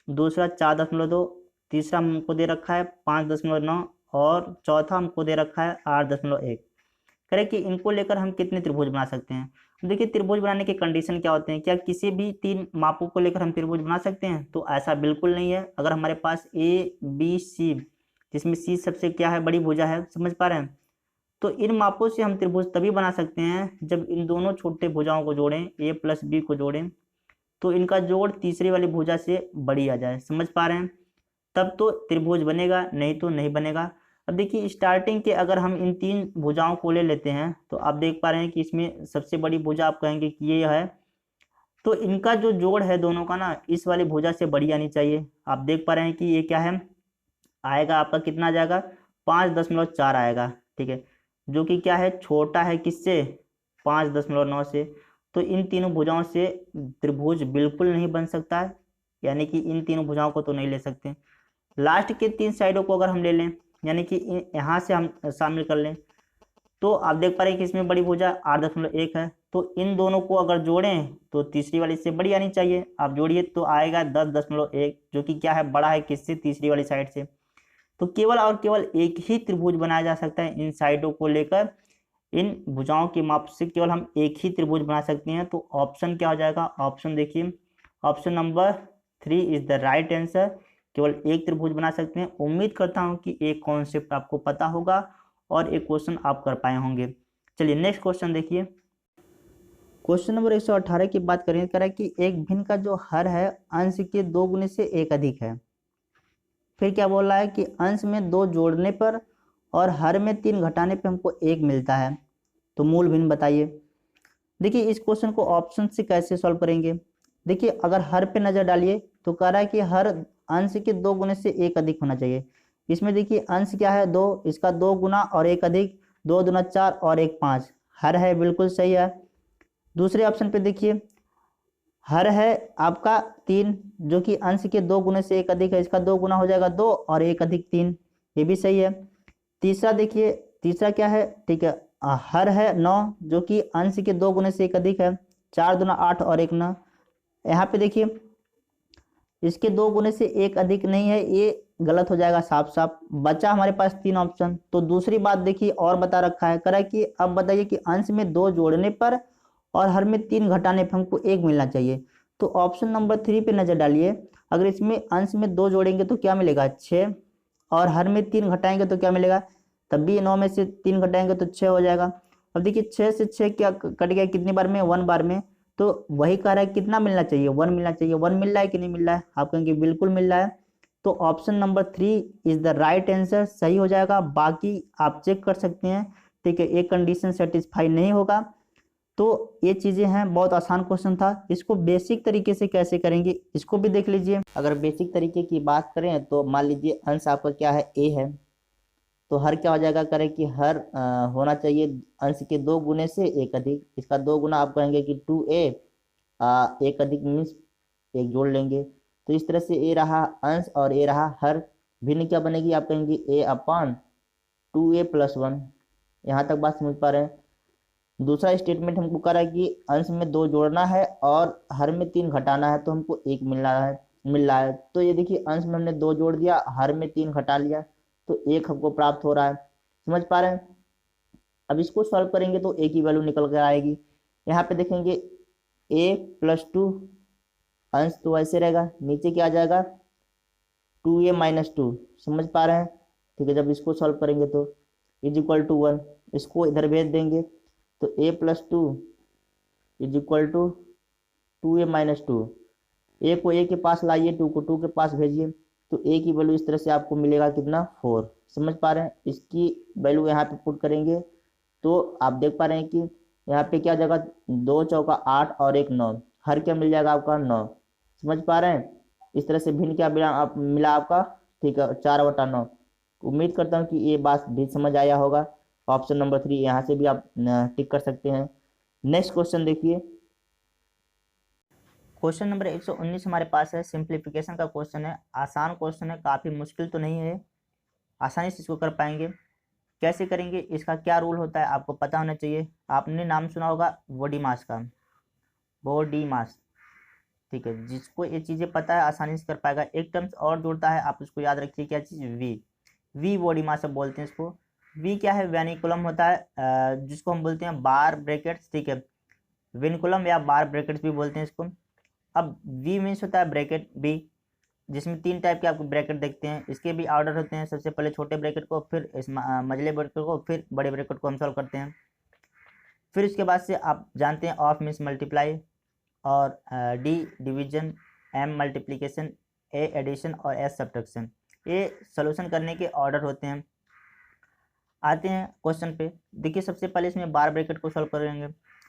दूसरा 4.2, तीसरा हमको दे रखा है 5.9 और चौथा हमको दे रखा है 8.1। करें कि इनको लेकर हम कितने त्रिभुज बना सकते हैं। देखिए त्रिभुज बनाने के कंडीशन क्या होते हैं, क्या किसी भी 3 मापों को लेकर हम त्रिभुज बना सकते हैं, तो ऐसा बिल्कुल नहीं है। अगर हमारे पास ए बी सी, जिसमें सी सबसे क्या है, बड़ी भुजा है, समझ पा रहे हैं, तो इन मापों से हम त्रिभुज तभी बना सकते हैं जब इन दोनों छोटे भुजाओं को जोड़ें, ए प्लस बी को जोड़ें, तो इनका जोड़ तीसरी वाली भुजा से बड़ी आ जाए, समझ पा रहे हैं, तब तो त्रिभुज बनेगा, नहीं तो नहीं बनेगा। अब देखिए स्टार्टिंग के अगर हम इन 3 भुजाओं को ले लेते हैं तो आप देख पा रहे हैं कि इसमें सबसे बड़ी भुजा आप कहेंगे कि ये है, तो इनका जो जोड़ है दोनों का ना, इस वाली भुजा से बड़ी आनी चाहिए। आप देख पा रहे हैं कि ये क्या है, आएगा आपका कितना आ जाएगा, 5.4 आएगा, ठीक है, जो कि क्या है, छोटा है किससे, 5.9 से। तो इन तीनों भुजाओं से त्रिभुज बिल्कुल नहीं बन सकता है, यानी कि इन तीनों भुजाओं को तो नहीं ले सकते। लास्ट के 3 साइडों को अगर हम ले लें, यानी कि यहाँ से हम शामिल कर लें, तो आप देख पा रहे हैं कि इसमें बड़ी भुजा 8.1 है, तो इन दोनों को अगर जोड़ें तो तीसरी वाली से बड़ी आनी चाहिए। आप जोड़िए तो आएगा 10.1, जो कि क्या है, बड़ा है किससे, तीसरी वाली साइड से। तो केवल और केवल एक ही त्रिभुज बनाया जा सकता है इन साइडों को लेकर, इन भुजाओं के माप से केवल हम एक ही त्रिभुज बना सकते हैं। तो ऑप्शन क्या हो जाएगा, ऑप्शन देखिए, option number 3 is the right answer, केवल एक त्रिभुज बना सकते हैं। उम्मीद करता हूं कि एक कॉन्सेप्ट आपको पता होगा और एक क्वेश्चन आप कर पाए होंगे। चलिए नेक्स्ट क्वेश्चन देखिए। क्वेश्चन नंबर 118 की बात करें, कह रहा है कि एक भिन्न का जो हर है अंश के 2 गुने से 1 अधिक है। फिर क्या बोल रहा है कि अंश में 2 जोड़ने पर और हर में 3 घटाने पे हमको 1 मिलता है, तो मूल भिन्न बताइए। देखिए इस क्वेश्चन को ऑप्शन से कैसे सॉल्व करेंगे। देखिए अगर हर पे नजर डालिए तो कह रहा है कि हर अंश के 2 गुने से 1 अधिक होना चाहिए। इसमें देखिए अंश क्या है 2, इसका 2 गुना और 1 अधिक, 2 दूना 4 और 1 5, हर है, बिल्कुल सही है। दूसरे ऑप्शन पे देखिए हर है आपका 3, जो कि अंश के 2 गुने से 1 अधिक है, इसका 2 गुना हो जाएगा 2 और 1 अधिक 3, ये भी सही है। तीसरा देखिए, तीसरा क्या है, ठीक है, हर है 9, जो कि अंश के 2 गुने से 1 अधिक है, 4 दूना 8 और 1 9। यहाँ पे देखिए इसके 2 गुने से 1 अधिक नहीं है, ये गलत हो जाएगा साफ साफ। बचा हमारे पास 3 ऑप्शन। तो दूसरी बात देखिए और बता रखा है, करा कि अब बताइए कि अंश में 2 जोड़ने पर और हर में 3 घटाने पर हमको 1 मिलना चाहिए। तो ऑप्शन नंबर 3 पे नजर डालिए, अगर इसमें अंश में 2 जोड़ेंगे तो क्या मिलेगा 6, और हर में 3 घटाएंगे तो क्या मिलेगा, तब भी 9 में से 3 घटाएंगे तो 6 हो जाएगा। अब देखिए 6 से 6 क्या कट गया, कितनी बार में, 1 बार में। तो वही कह रहा है कितना मिलना चाहिए, 1 मिलना चाहिए। 1 मिल रहा है कि नहीं मिल रहा है, आप कहेंगे बिल्कुल मिल रहा है। तो option number 3 is the right answer, सही हो जाएगा। बाकी आप चेक कर सकते हैं, ठीक है, एक कंडीशन सेटिस्फाई नहीं होगा। तो ये चीजें हैं, बहुत आसान क्वेश्चन था। इसको बेसिक तरीके से कैसे करेंगे इसको भी देख लीजिए। अगर बेसिक तरीके की बात करें तो मान लीजिए अंश आपका क्या है, ए है, तो हर क्या हो जाएगा, करें कि हर होना चाहिए अंश के 2 गुने से 1 अधिक, इसका 2 गुना आप कहेंगे कि 2a, 1 अधिक मीन्स 1 जोड़ लेंगे। तो इस तरह से ए रहा अंश और ए रहा हर, भिन्न क्या बनेगी, आप कहेंगे a अपॉन 2a प्लस 1। यहाँ तक बात समझ पा रहे हैं। दूसरा स्टेटमेंट हमको कह रहा है कि अंश में 2 जोड़ना है और हर में 3 घटाना है, तो हमको 1 मिल रहा है। तो ये देखिए अंश में हमने 2 जोड़ दिया, हर में 3 घटा लिया, तो 1 हमको प्राप्त हो रहा है। समझ पा रहे हैं। अब इसको सॉल्व करेंगे तो a की वैल्यू निकल कर आएगी। यहाँ पे देखेंगे a प्लस 2, अंश तो ऐसे रहेगा, नीचे क्या आ जाएगा 2a माइनस 2। समझ पा रहे हैं, ठीक है। जब इसको सॉल्व करेंगे तो इज इक्वल टू 1, इसको इधर भेज देंगे तो a plus 2 is equal to 2a minus 2। A को ए के पास लाइए, 2 को 2 के पास भेजिए, तो ए की वैल्यू इस तरह से आपको मिलेगा कितना, 4। समझ पा रहे हैं। इसकी वैल्यू यहाँ पे पुट करेंगे तो आप देख पा रहे हैं कि यहाँ पे क्या जगह, 2 चौका 8 और 1 9, हर क्या मिल जाएगा आपका 9। समझ पा रहे हैं। इस तरह से भिन्न क्या मिला आपका, ठीक है, 4/9। उम्मीद करता हूँ कि ये बात भी समझ आया होगा। ऑप्शन नंबर 3 यहाँ से भी आप टिक कर सकते हैं। नेक्स्ट क्वेश्चन देखिए, क्वेश्चन नंबर 119 हमारे पास है, सिंप्लीफिकेशन का क्वेश्चन है। आसान क्वेश्चन है, काफ़ी मुश्किल तो नहीं है, आसानी से इसको कर पाएंगे। कैसे करेंगे, इसका क्या रूल होता है आपको पता होना चाहिए। आपने नाम सुना होगा बॉडी मास का, बॉडी मास, ठीक है। जिसको ये चीज़ें पता है आसानी से कर पाएगा। एक टर्म्स और जुड़ता है, आप उसको याद रखिए, क्या चीज़, वी बॉडी मास अब बोलते हैं इसको। वी क्या है, वैनिकुलम होता है, जिसको हम बोलते हैं बार ब्रैकेट्स, ठीक है, विनकुलम या बार ब्रैकेट्स भी बोलते हैं इसको। अब वी मीन्स होता है ब्रैकेट बी, जिसमें 3 टाइप के आपको ब्रैकेट देखते हैं। इसके भी ऑर्डर होते हैं, सबसे पहले छोटे ब्रैकेट को, फिर इस मझले ब्रैकेट को, फिर बड़े ब्रैकेट को हम सॉल्व करते हैं। फिर इसके बाद से आप जानते हैं ऑफ मीन्स मल्टीप्लाई, और डी डिवीजन, एम मल्टीप्लिकेशन, ए एडिशन और एस सब्ट्रैक्शन, ये सॉल्यूशन करने के ऑर्डर होते हैं। आते हैं क्वेश्चन पे। देखिए सबसे पहले इसमें बार ब्रैकेट को सॉल्व करेंगे।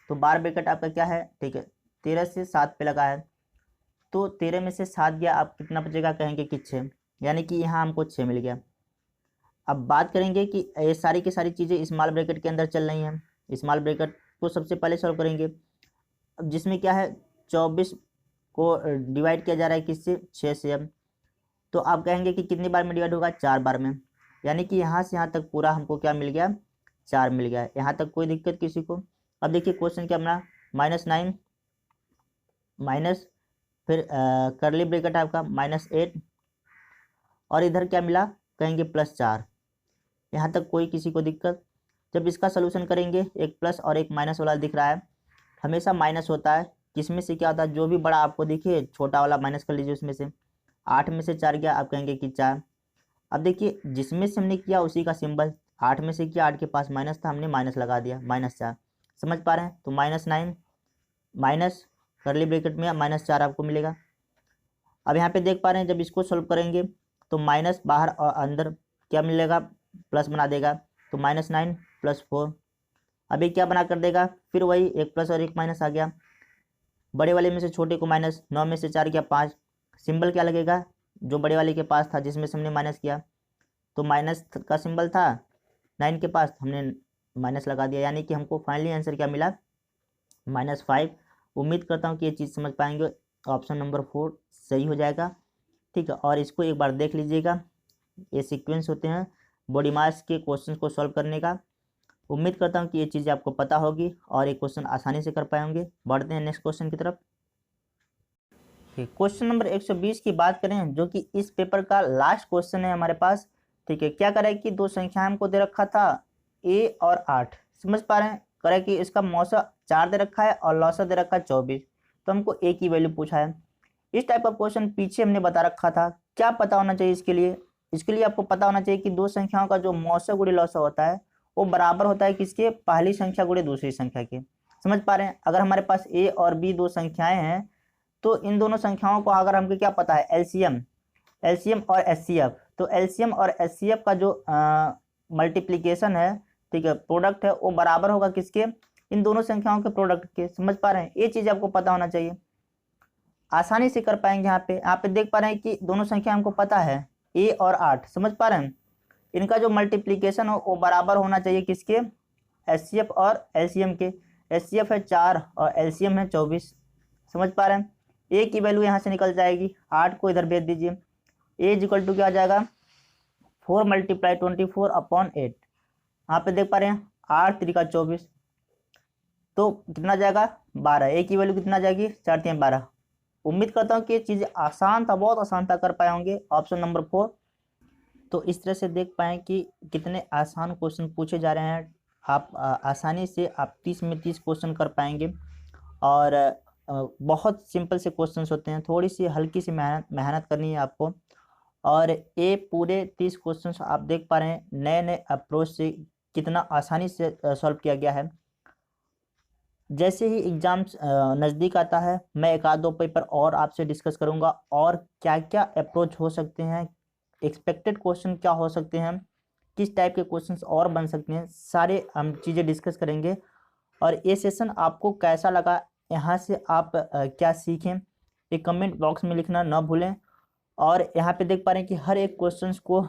तो बार ब्रैकेट आपका क्या है, ठीक है, 13 से 7 पे लगा है, तो 13 में से 7 गया, आप कितना बचेगा, कहेंगे कि 6, यानी कि यहाँ हमको 6 मिल गया। अब बात करेंगे कि ये सारी की सारी चीज़ें स्मॉल ब्रैकेट के अंदर चल रही हैं। स्मॉल ब्रैकेट को सबसे पहले सॉल्व करेंगे। अब जिसमें क्या है, 24 को डिवाइड किया जा रहा है किससे, 6 से। अब तो आप कहेंगे कि कितनी बार में डिवाइड होगा, 4 बार में, यानी कि यहाँ से यहाँ तक पूरा हमको क्या मिल गया, 4 मिल गया। यहाँ तक कोई दिक्कत किसी को। अब देखिए क्वेश्चन क्या बना, -9 माइनस, फिर करली ब्रैकेट आपका -8, और इधर क्या मिला, कहेंगे +4। यहाँ तक कोई किसी को दिक्कत। जब इसका सोल्यूशन करेंगे, एक प्लस और एक माइनस वाला दिख रहा है, हमेशा माइनस होता है। किसमें से क्या होता है, जो भी बड़ा आपको दिखे छोटा वाला माइनस कर लीजिए उसमें से। 8 में से 4 गया, आप कहेंगे कि 4। अब देखिए जिसमें से हमने किया उसी का सिंबल, 8 में से किया, 8 के पास माइनस था, हमने माइनस लगा दिया, -4। समझ पा रहे हैं। तो -9 माइनस करली ब्रैकेट में -4 आपको मिलेगा। अब यहाँ पे देख पा रहे हैं, जब इसको सोल्व करेंगे तो माइनस बाहर और अंदर क्या मिलेगा, प्लस बना देगा। तो -9 + 4 अभी क्या बना कर देगा, फिर वही एक प्लस और एक माइनस आ गया। बड़े वाले में से छोटे को माइनस, 9 में से 4 गया 5, सिंबल क्या लगेगा जो बड़े वाले के पास था जिसमें से हमने माइनस किया, तो माइनस का सिंबल था 9 के पास, हमने माइनस लगा दिया, यानी कि हमको फाइनली आंसर क्या मिला, -5। उम्मीद करता हूँ कि ये चीज़ समझ पाएंगे। ऑप्शन नंबर 4 सही हो जाएगा। ठीक है, और इसको एक बार देख लीजिएगा, ये सीक्वेंस होते हैं बॉडी मास के क्वेश्चन को सॉल्व करने का। उम्मीद करता हूँ कि ये चीज़ें आपको पता होगी और ये क्वेश्चन आसानी से कर पाएंगे। बढ़ते हैं नेक्स्ट क्वेश्चन की तरफ। क्वेश्चन नंबर 120 की बात करें, जो कि इस पेपर का लास्ट क्वेश्चन है हमारे पास। ठीक है, क्या करें कि दो संख्या हमको दे रखा था a और 8, समझ पा रहे हैं। करें कि इसका मौसा 4 दे रखा है और लौसा दे रखा है 24, तो हमको a की वैल्यू पूछा है। इस टाइप का क्वेश्चन पीछे हमने बता रखा था। क्या पता होना चाहिए इसके लिए, इसके लिए आपको पता होना चाहिए कि दो संख्याओं का जो मौसा गुणे लौसा होता है वो बराबर होता है किसके, पहली संख्या गुणे दूसरी संख्या के। समझ पा रहे हैं। अगर हमारे पास a और b दो संख्याएं हैं तो इन दोनों संख्याओं को अगर हमको क्या पता है, एलसीएम और एचसीएफ, तो एलसीएम और एचसीएफ का जो मल्टीप्लिकेशन है, ठीक है, प्रोडक्ट है, वो बराबर होगा किसके, इन दोनों संख्याओं के प्रोडक्ट के। समझ पा रहे हैं, ये चीज़ आपको पता होना चाहिए, आसानी से कर पाएंगे। यहाँ पे देख पा रहे हैं कि दोनों संख्या हमको पता है a और 8, समझ पा रहे हैं। इनका जो मल्टीप्लिकेशन हो वो बराबर होना चाहिए किसके, एचसीएफ और एलसीएम के। एचसीएफ है 4 और एलसीएम है 24, समझ पा रहे हैं। ए की वैल्यू यहाँ से निकल जाएगी, 8 को इधर भेज दीजिए, ए इक्वल टू क्या आ जाएगा, 4 × 24/8। यहाँ पे देख पा रहे हैं 8 3 × 24, तो कितना जाएगा 12। ए की वैल्यू कितना जाएगी, 4 3 12। उम्मीद करता हूँ कि ये चीज़ें आसान था, बहुत आसान था, कर पाए होंगे। Option number 4। तो इस तरह से देख पाएँ कि कितने आसान क्वेश्चन पूछे जा रहे हैं। आप आसानी से आप 30 में 30 क्वेश्चन कर पाएंगे और बहुत सिंपल से क्वेश्चंस होते हैं, थोड़ी सी हल्की सी मेहनत करनी है आपको। और ये पूरे 30 क्वेश्चंस आप देख पा रहे हैं नए नए अप्रोच से कितना आसानी से सॉल्व किया गया है। जैसे ही एग्ज़ाम्स नज़दीक आता है मैं एक आध दो पेपर और आपसे डिस्कस करूंगा और क्या क्या अप्रोच हो सकते हैं, एक्सपेक्टेड क्वेश्चन क्या हो सकते हैं, किस टाइप के क्वेश्चंस और बन सकते हैं, सारे हम चीज़ें डिस्कस करेंगे। और ये सेशन आपको कैसा लगा, यहाँ से आप क्या सीखें, एक कमेंट बॉक्स में लिखना ना भूलें। और यहाँ पे देख पा रहे हैं कि हर एक क्वेश्चंस को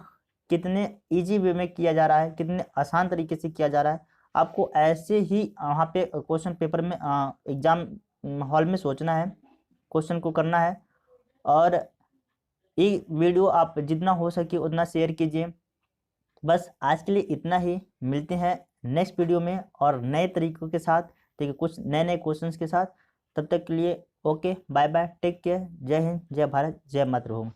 कितने इजी वे में किया जा रहा है, कितने आसान तरीके से किया जा रहा है। आपको ऐसे ही वहाँ पे क्वेश्चन पेपर में एग्ज़ाम हॉल में सोचना है, क्वेश्चन को करना है। और ये वीडियो आप जितना हो सके उतना शेयर कीजिए। बस आज के लिए इतना ही, मिलते हैं नेक्स्ट वीडियो में और नए तरीकों के साथ, ठीक है, कुछ नए नए क्वेश्चंस के साथ। तब तक के लिए okay, bye bye, take care, जय हिंद, जय भारत, जय मातृभूमि।